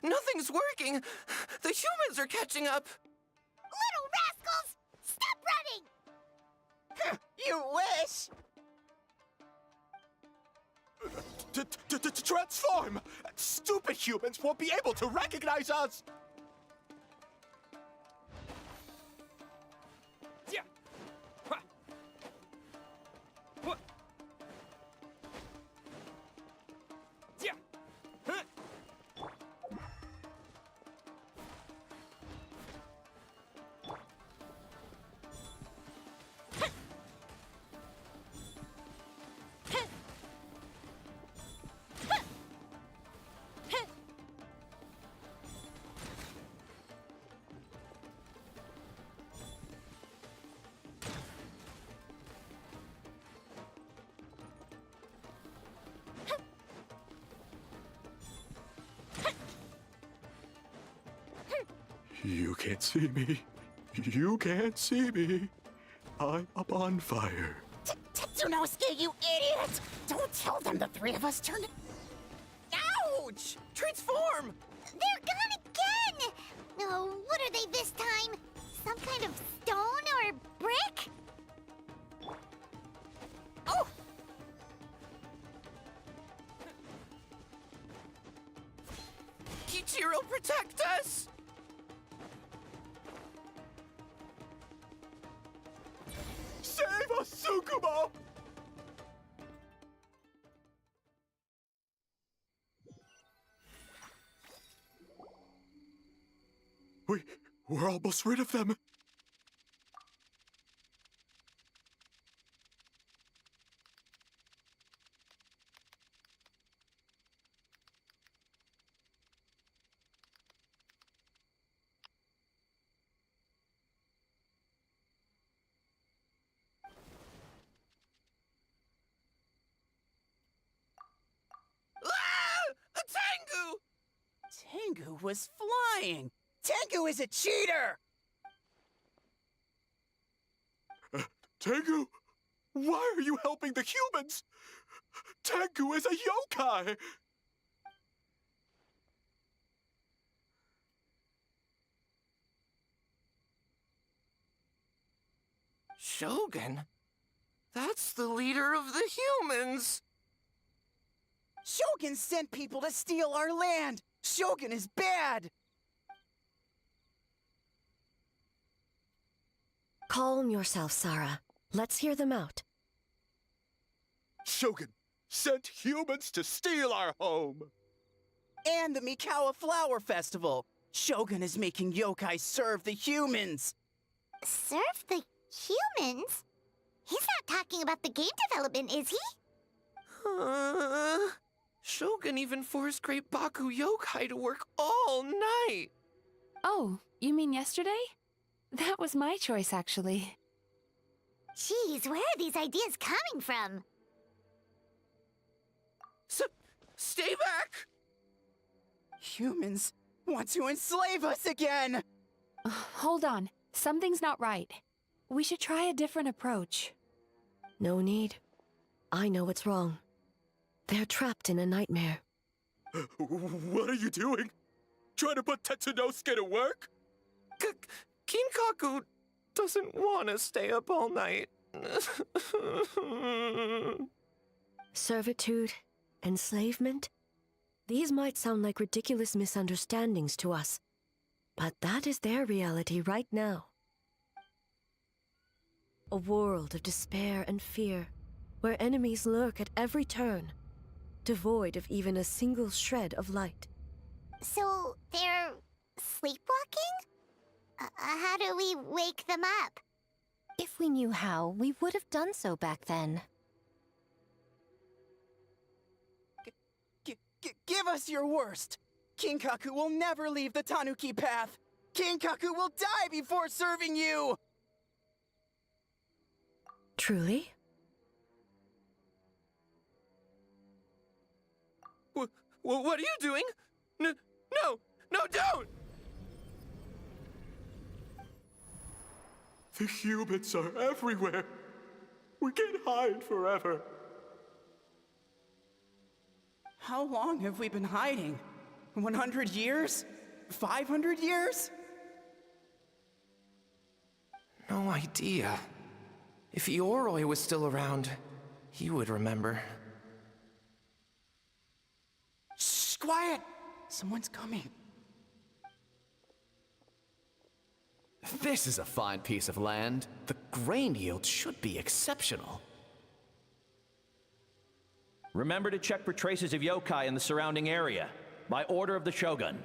Nothing's working! The humans are catching up! Little rascals! Stop running! You wish! Transform! Stupid humans won't be able to recognize us! You can't see me. You can't see me. I'm a bonfire. Tetsunosuke, you idiot! Don't tell them the three of us turned... Ouch! Transform! They're gone again! Oh, what are they this time? Some kind of stone or brick? Oh! Kichiro, protect us! Save us, Tsukumo! We're almost rid of them. Tengu was flying! Tengu is a cheater! Tengu, why are you helping the humans? Tengu is a yokai! Shogun? That's the leader of the humans! Shogun sent people to steal our land! Shogun is bad! Calm yourself, Sarah. Let's hear them out. Shogun sent humans to steal our home! And the Mikawa Flower Festival! Shogun is making yokai serve the humans! Serve the humans? He's not talking about the game development, is he? Shogun even forced Great Baku Yokai to work all night. Oh, you mean yesterday? That was my choice, actually. Jeez, where are these ideas coming from? Stay back! Humans want to enslave us again! Hold on. Something's not right. We should try a different approach. No need. I know what's wrong. They're trapped in a nightmare. What are you doing? Trying to put Tetsunosuke to work? Kinkaku doesn't want to stay up all night. Servitude, enslavement? These might sound like ridiculous misunderstandings to us, but that is their reality right now. A world of despair and fear, where enemies lurk at every turn, devoid of even a single shred of light. So, they're sleepwalking? How do we wake them up? If we knew how, we would have done so back then. Give us your worst! Kinkaku will never leave the Tanuki path! Kinkaku will die before serving you! Truly? What are you doing? No, don't! The humans are everywhere. We can't hide forever. How long have we been hiding? 100 years? 500 years? No idea. If Ioroi was still around, he would remember. Shh, quiet! Someone's coming. This is a fine piece of land. The grain yield should be exceptional. Remember to check for traces of yokai in the surrounding area, by order of the Shogun.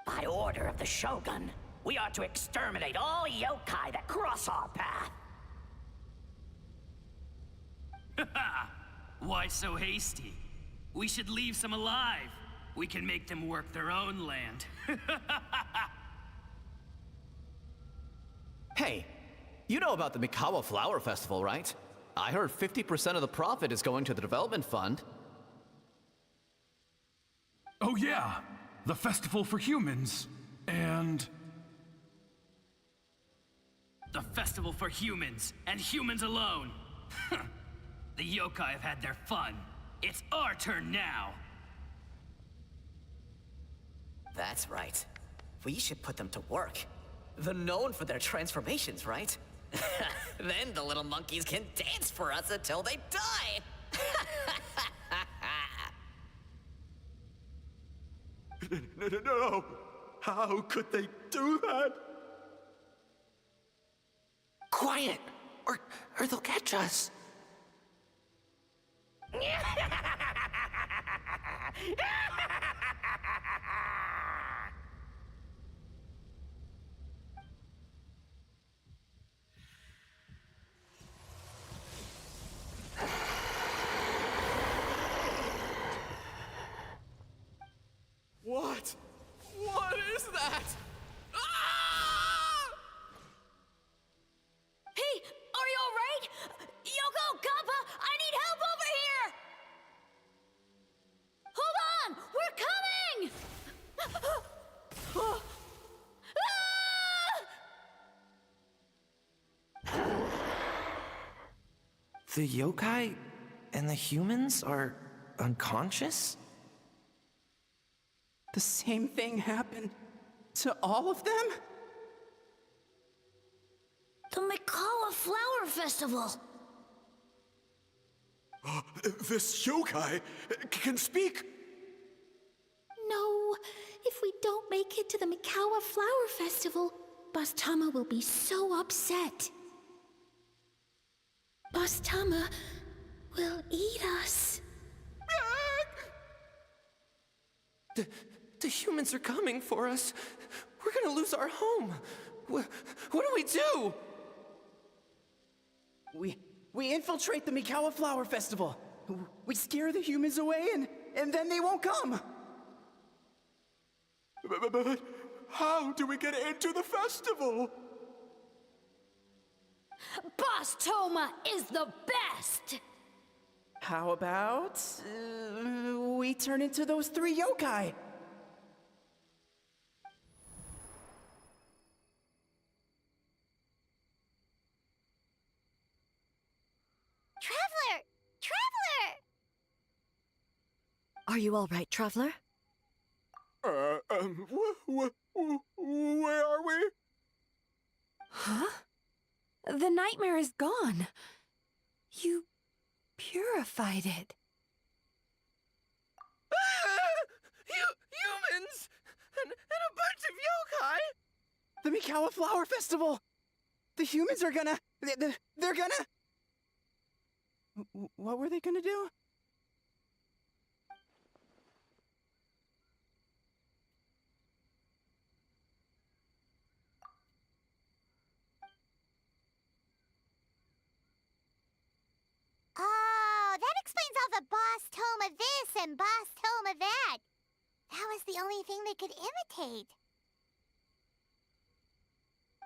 By order of the Shogun, we ought to exterminate all yokai that cross our path. Why so hasty? We should leave some alive. We can make them work their own land. Hey, you know about the Mikawa Flower Festival, right? I heard 50% of the profit is going to the development fund. Oh yeah, the festival for humans. And... The festival for humans, and humans alone. The yokai have had their fun. It's our turn now. That's right. We should put them to work. They're known for their transformations, right? Then the little monkeys can dance for us until they die! No! How could they do that? Quiet, or they'll catch us. What? What is that? Ah! Hey, are you alright? Yoko, Kappa, I need help over here! Hold on! We're coming! The yokai and the humans are unconscious? The same thing happened to all of them? The Mikawa Flower Festival! This yokai can speak! No, if we don't make it to the Mikawa Flower Festival, Boss Tama will be so upset. Boss Tama will eat us. The humans are coming for us. We're gonna lose our home. What do we do? We infiltrate the Mikawa Flower Festival. We scare the humans away and then they won't come. But how do we get into the festival? Boss Toma is the best! How about we turn into those 3 yokai? Traveler! Traveler! Are you all right, Traveler? Where are we? Huh? The nightmare is gone. You purified it. Humans! And a bunch of yokai! The Mikawa Flower Festival! The humans are gonna... They're gonna... What were they gonna do? Oh, that explains all the Boss Toma this and Boss Toma that. That was the only thing they could imitate.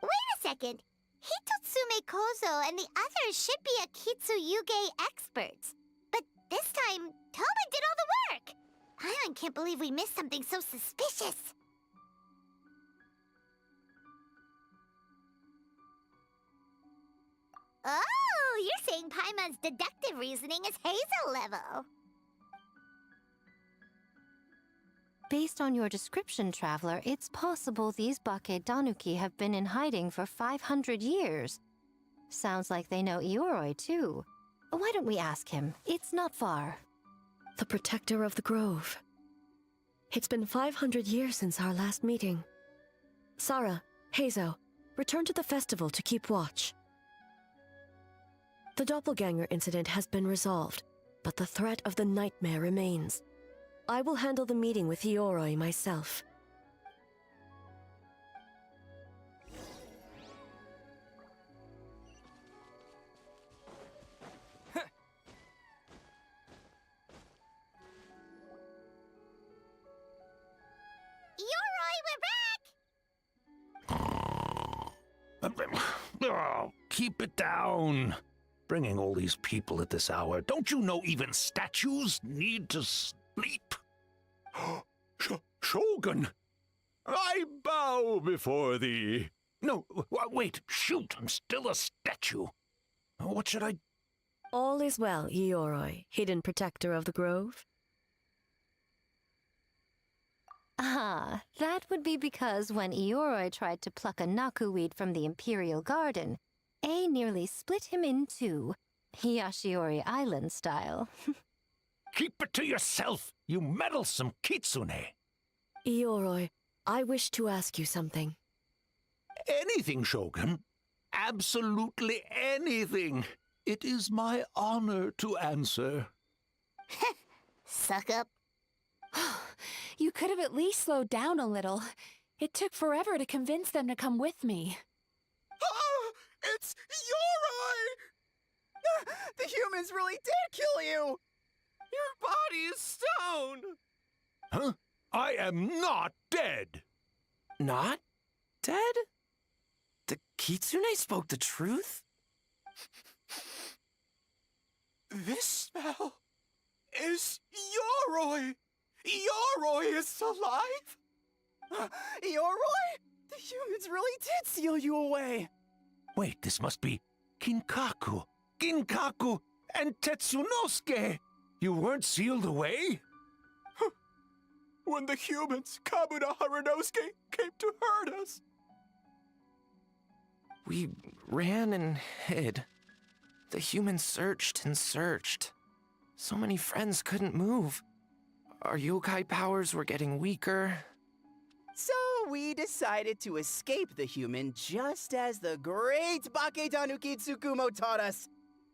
Wait a second. Hitotsume Kozo and the others should be Akitsuyuge experts. But this time, Toma did all the work. Ion can't believe we missed something so suspicious. Oh, you're saying Paimon's deductive reasoning is Hazel level. Based on your description, Traveler, it's possible these Bake Danuki have been in hiding for 500 years. Sounds like they know Ioroi, too. Why don't we ask him? It's not far. The protector of the grove. It's been 500 years since our last meeting. Sara, Heizo, return to the festival to keep watch. The doppelganger incident has been resolved, but the threat of the nightmare remains. I will handle the meeting with Ioroi myself. Oh, keep it down. Bringing all these people at this hour. Don't you know even statues need to sleep? Shogun! I bow before thee. No, wait, shoot, I'm still a statue. What should I... All is well, Ioroi, hidden protector of the grove. Ah, that would be because when Ioroi tried to pluck a naku weed from the Imperial Garden, A nearly split him in two, Yashiori Island style. Keep it to yourself, you meddlesome kitsune. Ioroi, I wish to ask you something. Anything, Shogun. Absolutely anything. It is my honor to answer. Suck up. You could have at least slowed down a little. It took forever to convince them to come with me. Oh, it's Ioroi! The humans really did kill you! Your body is stone! Huh? I am not dead! Not dead? The kitsune spoke the truth? This smell is Ioroi! Ioroi is alive! Ioroi? The humans really did seal you away! Wait, this must be Kinkaku, Ginkaku, and Tetsunosuke! You weren't sealed away? When the humans, Kabuna Harunosuke, came to hurt us. We ran and hid. The humans searched and searched. So many friends couldn't move. Our yokai powers were getting weaker. So we decided to escape the human just as the great Baketanuki Tsukumo taught us,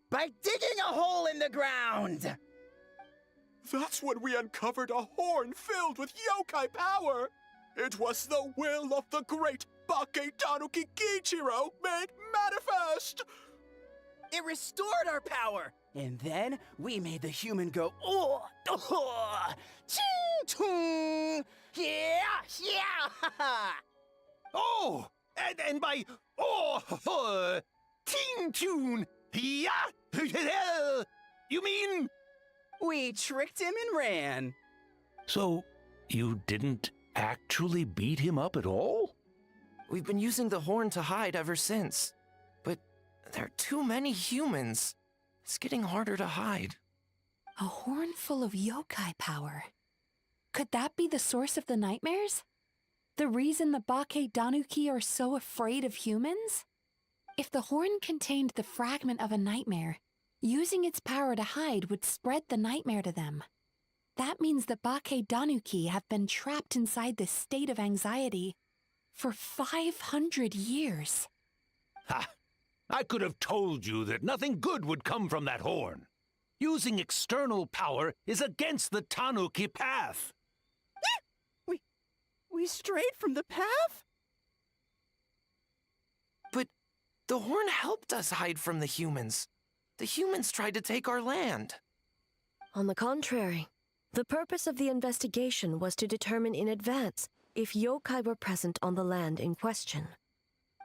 by digging a hole in the ground! That's when we uncovered a horn filled with yokai power! It was the will of the great Baketanuki Kiichiro made manifest! it restored our power! And then we made the human go, ching-chung! Yeah! Oh! And by Ting Tune! Yeah! You mean? We tricked him and ran. So, you didn't actually beat him up at all? We've been using the horn to hide ever since. But there are too many humans. It's getting harder to hide. A horn full of yokai power. Could that be the source of the nightmares? The reason the Bake Danuki are so afraid of humans? If the horn contained the fragment of a nightmare, using its power to hide would spread the nightmare to them. That means the Bake Danuki have been trapped inside this state of anxiety for 500 years. Ha! I could have told you that nothing good would come from that horn. Using external power is against the Tanuki path. We strayed from the path? But the horn helped us hide from the humans. The humans tried to take our land. On the contrary, the purpose of the investigation was to determine in advance if yokai were present on the land in question.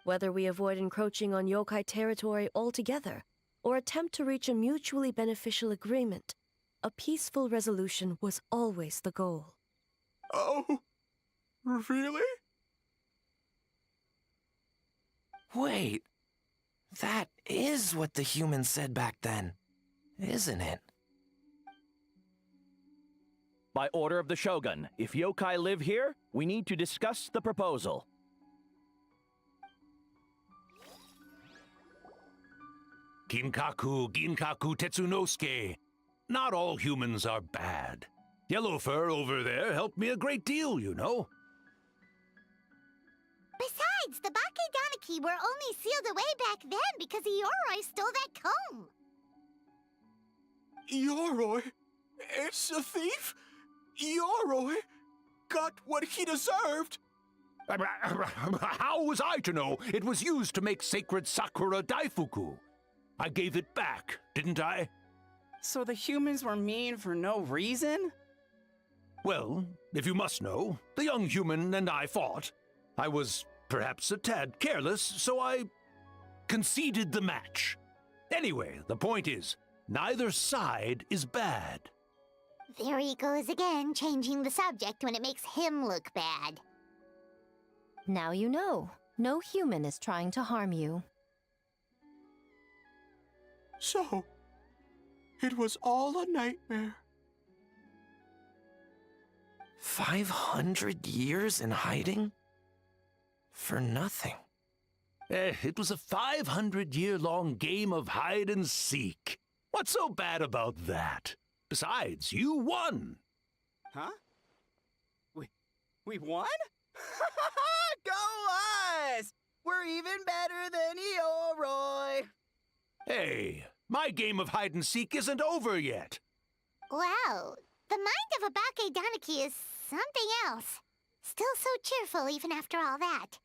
Whether we avoid encroaching on yokai territory altogether, or attempt to reach a mutually beneficial agreement, a peaceful resolution was always the goal. Oh, really? Wait, that is what the humans said back then, isn't it? By order of the Shogun, if yokai live here, we need to discuss the proposal. Ginkaku Tetsunosuke. Not all humans are bad. Yellow Fur over there helped me a great deal, you know. Besides, the Bake Daniki were only sealed away back then because Ioroi stole that comb. Yoroi? It's a thief? Yoroi got what he deserved. How was I to know it was used to make sacred Sakura Daifuku? I gave it back, didn't I? So the humans were mean for no reason? Well, if you must know, the young human and I fought. I was perhaps a tad careless, so I conceded the match. Anyway, the point is, neither side is bad. There he goes again, changing the subject when it makes him look bad. Now you know. No human is trying to harm you. So, it was all a nightmare. 500 years in hiding? For nothing. It was a 500-year-long game of hide and seek. What's so bad about that? Besides, you won. Huh? We won? Go us! We're even better than Ioroi! Hey, my game of hide and seek isn't over yet. Wow, the mind of a Bake Daniki is something else. Still so cheerful even after all that.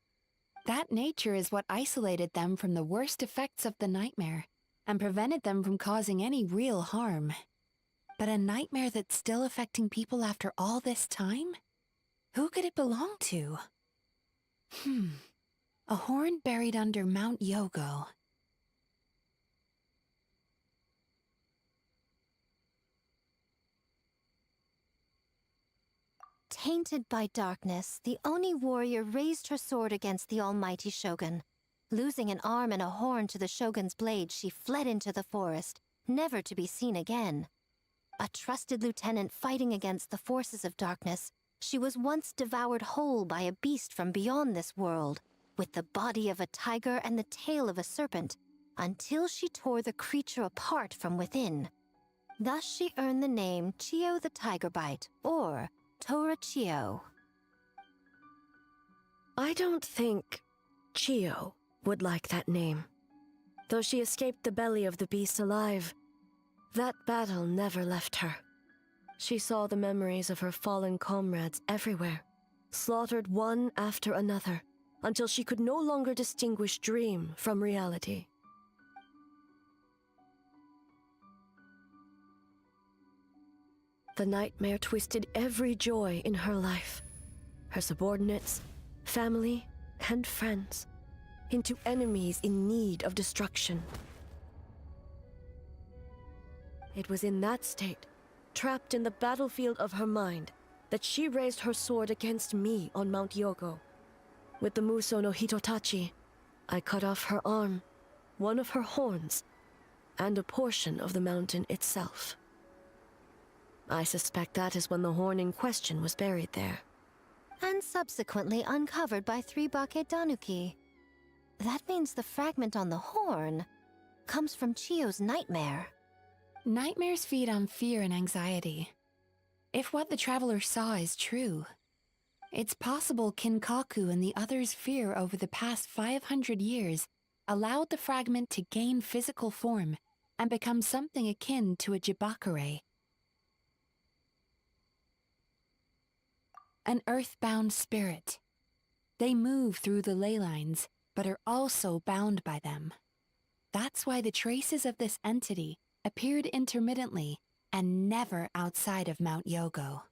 That nature is what isolated them from the worst effects of the nightmare and prevented them from causing any real harm. But a nightmare that's still affecting people after all this time? Who could it belong to? A horn buried under Mount Yogo. Tainted by darkness, the Oni warrior raised her sword against the almighty Shogun. Losing an arm and a horn to the Shogun's blade, she fled into the forest, never to be seen again. A trusted lieutenant fighting against the forces of darkness, she was once devoured whole by a beast from beyond this world, with the body of a tiger and the tail of a serpent, until she tore the creature apart from within. Thus she earned the name Chio the Tigerbite, or Tora Chio. I don't think Chio would like that name. Though she escaped the belly of the beast alive, that battle never left her. She saw the memories of her fallen comrades everywhere, slaughtered one after another, until she could no longer distinguish dream from reality. The nightmare twisted every joy in her life, her subordinates, family, and friends, into enemies in need of destruction. It was in that state, trapped in the battlefield of her mind, that she raised her sword against me on Mount Yogo. With the Muso no Hitotachi, I cut off her arm, one of her horns, and a portion of the mountain itself. I suspect that is when the horn in question was buried there. And subsequently uncovered by 3 Bake Danuki. That means the fragment on the horn comes from Chiyo's nightmare. Nightmares feed on fear and anxiety. If what the traveler saw is true, it's possible Kinkaku and the others' fear over the past 500 years allowed the fragment to gain physical form and become something akin to a jibakure. An earthbound spirit. They move through the ley lines, but are also bound by them. That's why the traces of this entity appeared intermittently and never outside of Mount Yogo.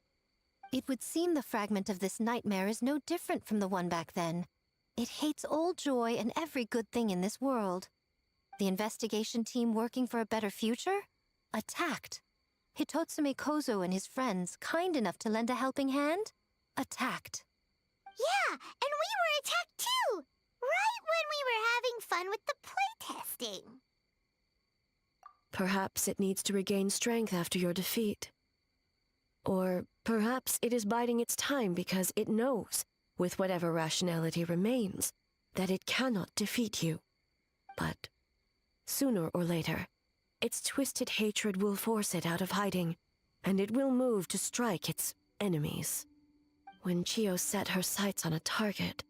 It would seem the fragment of this nightmare is no different from the one back then. It hates all joy and every good thing in this world. The investigation team working for a better future? Attacked. Hitotsume Kozo and his friends, kind enough to lend a helping hand? Attacked. Yeah, and we were attacked too! Right when we were having fun with the playtesting. Perhaps it needs to regain strength after your defeat. Or perhaps it is biding its time because it knows, with whatever rationality remains, that it cannot defeat you. But sooner or later, its twisted hatred will force it out of hiding, and it will move to strike its enemies. When Chiyo set her sights on a target,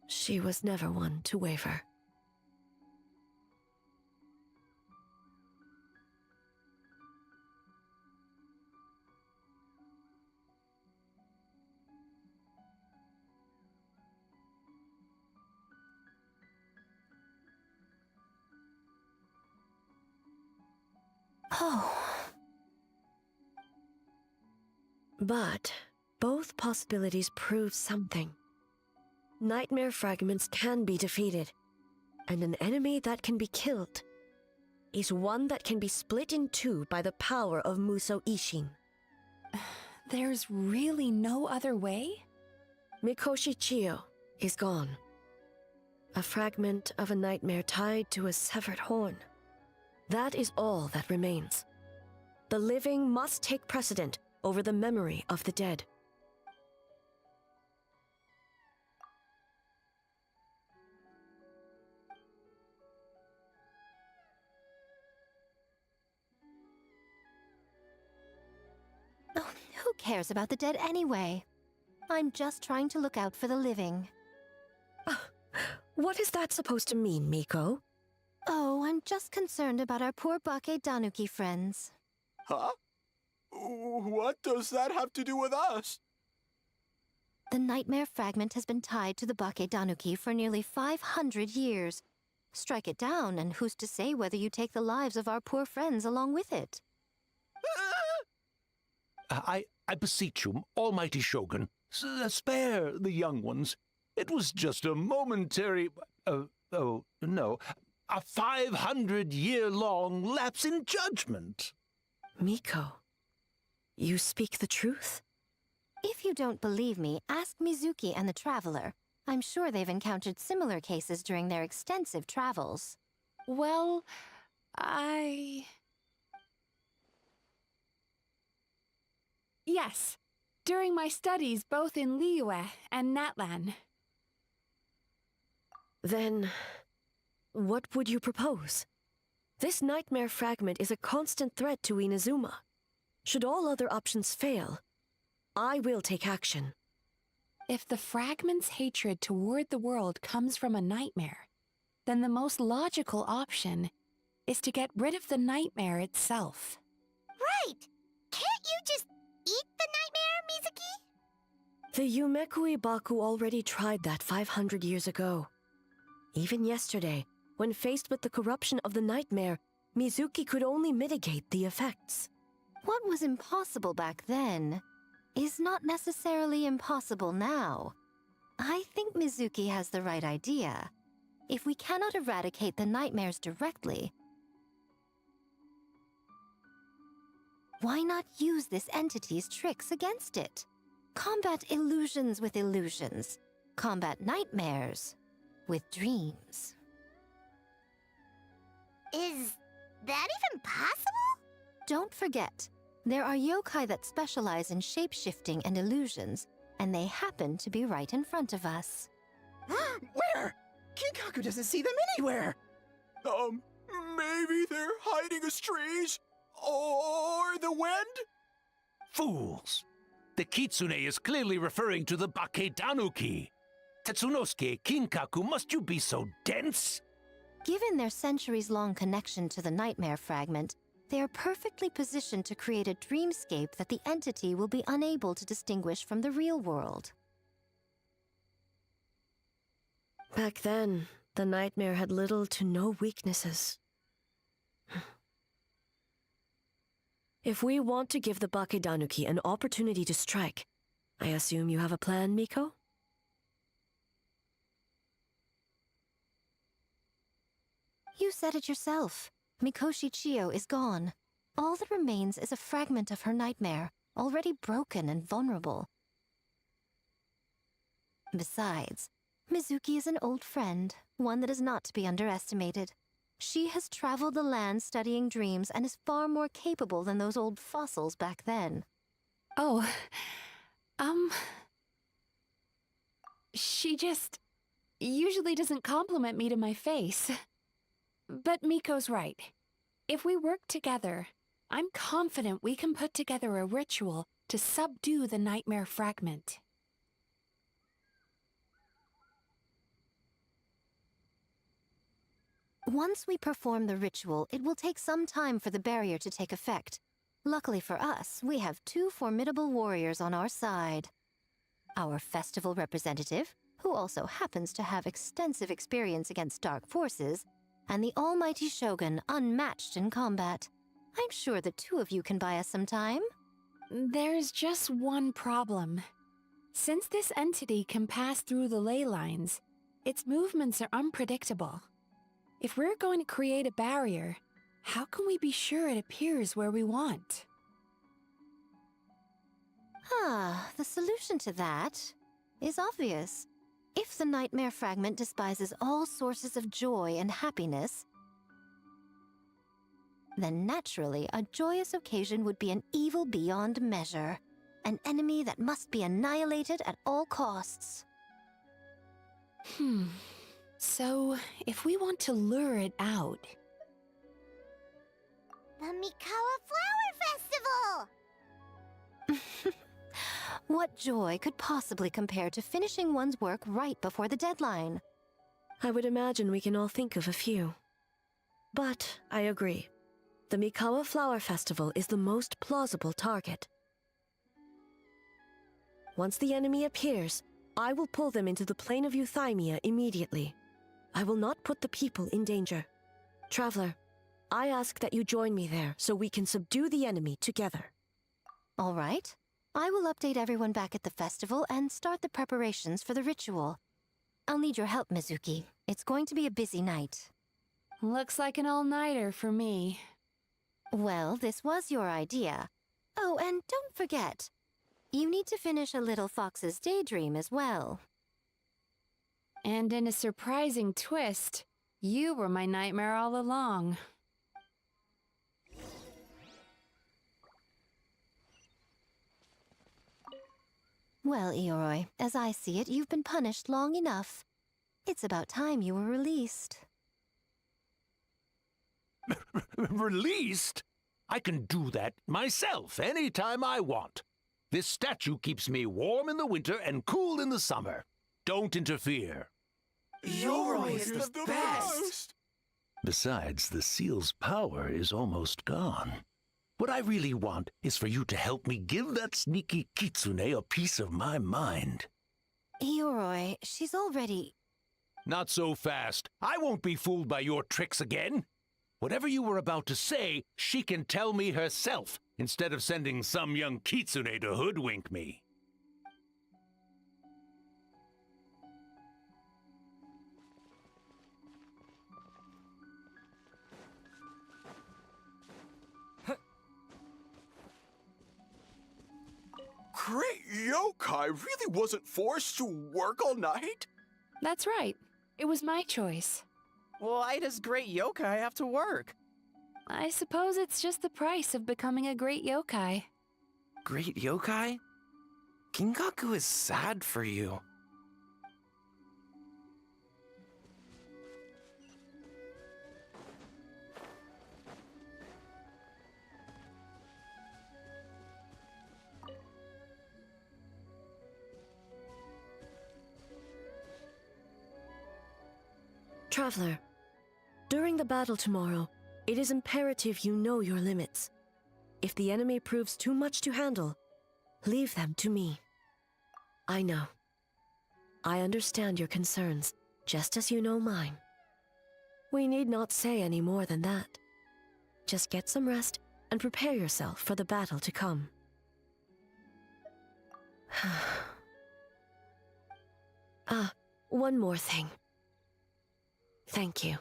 she was never one to waver. Oh. But both possibilities prove something. Nightmare fragments can be defeated, and an enemy that can be killed is one that can be split in two by the power of Muso Ishin. There's really no other way? Mikoshi Chiyo is gone. A fragment of a nightmare tied to a severed horn. That is all that remains. The living must take precedent over the memory of the dead. Oh, who cares about the dead anyway? I'm just trying to look out for the living. What is that supposed to mean, Miko? Oh, I'm just concerned about our poor Bake Danuki friends. Huh? What does that have to do with us? The nightmare fragment has been tied to the Bake Danuki for nearly 500 years. Strike it down, and who's to say whether you take the lives of our poor friends along with it? I beseech you, almighty Shogun, spare the young ones. It was just a momentary... oh, no. A 500-year-long lapse in judgment. Miko, you speak the truth? If you don't believe me, ask Mizuki and the Traveler. I'm sure they've encountered similar cases during their extensive travels. Well, Yes, during my studies both in Liyue and Natlan. Then, what would you propose? This nightmare fragment is a constant threat to Inazuma. Should all other options fail, I will take action. If the fragment's hatred toward the world comes from a nightmare, then the most logical option is to get rid of the nightmare itself. Right! Can't you just eat the nightmare, Mizuki? The Yumekui Baku already tried that 500 years ago. Even yesterday, when faced with the corruption of the nightmare, Mizuki could only mitigate the effects. What was impossible back then is not necessarily impossible now. I think Mizuki has the right idea. If we cannot eradicate the nightmares directly, why not use this entity's tricks against it? Combat illusions with illusions. Combat nightmares with dreams. Is that even possible? Don't forget, there are yokai that specialize in shape-shifting and illusions, and they happen to be right in front of us. Where? Kinkaku doesn't see them anywhere. Maybe they're hiding us trees? Or the wind? Fools! The kitsune is clearly referring to the Bakedanuki. Tetsunosuke, Kinkaku, must you be so dense? Given their centuries-long connection to the nightmare fragment, they are perfectly positioned to create a dreamscape that the entity will be unable to distinguish from the real world. Back then, the nightmare had little to no weaknesses. If we want to give the Bakedanuki an opportunity to strike, I assume you have a plan, Miko? You said it yourself. Mikoshi Chiyo is gone. All that remains is a fragment of her nightmare, already broken and vulnerable. Besides, Mizuki is an old friend, one that is not to be underestimated. She has traveled the land studying dreams and is far more capable than those old fossils back then. Oh, she just usually doesn't compliment me to my face. But Miko's right. If we work together, I'm confident we can put together a ritual to subdue the nightmare fragment. Once we perform the ritual, it will take some time for the barrier to take effect. Luckily for us, we have two formidable warriors on our side. Our festival representative, who also happens to have extensive experience against dark forces, and the almighty Shogun, unmatched in combat. I'm sure the two of you can buy us some time. There's just one problem. Since this entity can pass through the ley lines, its movements are unpredictable. If we're going to create a barrier, how can we be sure it appears where we want? The solution to that is obvious. If the nightmare fragment despises all sources of joy and happiness, then naturally a joyous occasion would be an evil beyond measure, an enemy that must be annihilated at all costs. So, if we want to lure it out... The Mikawa Flower Festival! What joy could possibly compare to finishing one's work right before the deadline? I would imagine we can all think of a few. But I agree. The Mikawa Flower Festival is the most plausible target. Once the enemy appears, I will pull them into the plane of Euthymia immediately. I will not put the people in danger. Traveler, I ask that you join me there so we can subdue the enemy together. All right. I will update everyone back at the festival and start the preparations for the ritual. I'll need your help, Mizuki. It's going to be a busy night. Looks like an all-nighter for me. Well, this was your idea. Oh, and don't forget, you need to finish a little Fox's daydream as well. And in a surprising twist, you were my nightmare all along. Well, Ioroi, as I see it, you've been punished long enough. It's about time you were released. Released? I can do that myself anytime I want. This statue keeps me warm in the winter and cool in the summer. Don't interfere. Yoroi is the best! Besides, the seal's power is almost gone. What I really want is for you to help me give that sneaky kitsune a piece of my mind. Ioroi, she's already... Not so fast. I won't be fooled by your tricks again. Whatever you were about to say, she can tell me herself, instead of sending some young kitsune to hoodwink me. Great yokai really wasn't forced to work all night? That's right. It was my choice. Why does great yokai have to work? I suppose it's just the price of becoming a great yokai. Great yokai? Kingaku is sad for you. Traveler, during the battle tomorrow, it is imperative you know your limits. If the enemy proves too much to handle, leave them to me. I know. I understand your concerns, just as you know mine. We need not say any more than that. Just get some rest and prepare yourself for the battle to come. One more thing. Thank you.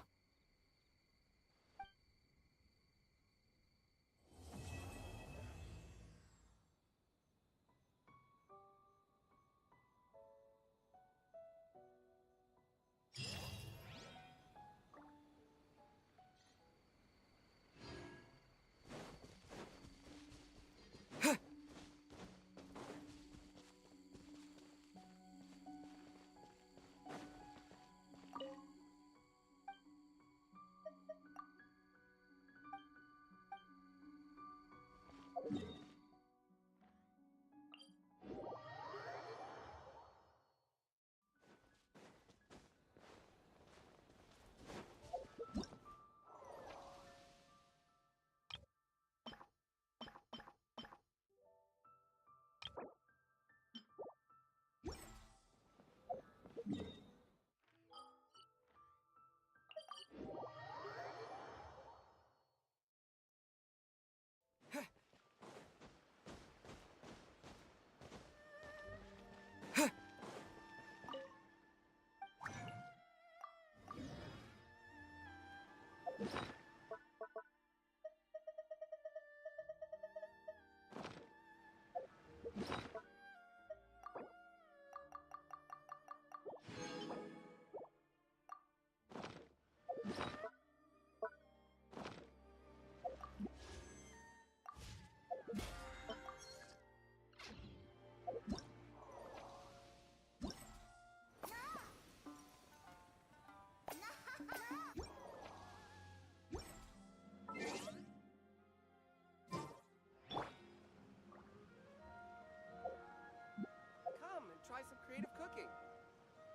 Try some creative cooking.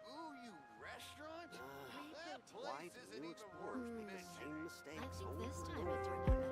Ooh, you restaurant? That place Why isn't do even worth explorers make the same mistakes I think over this and time over? it turned out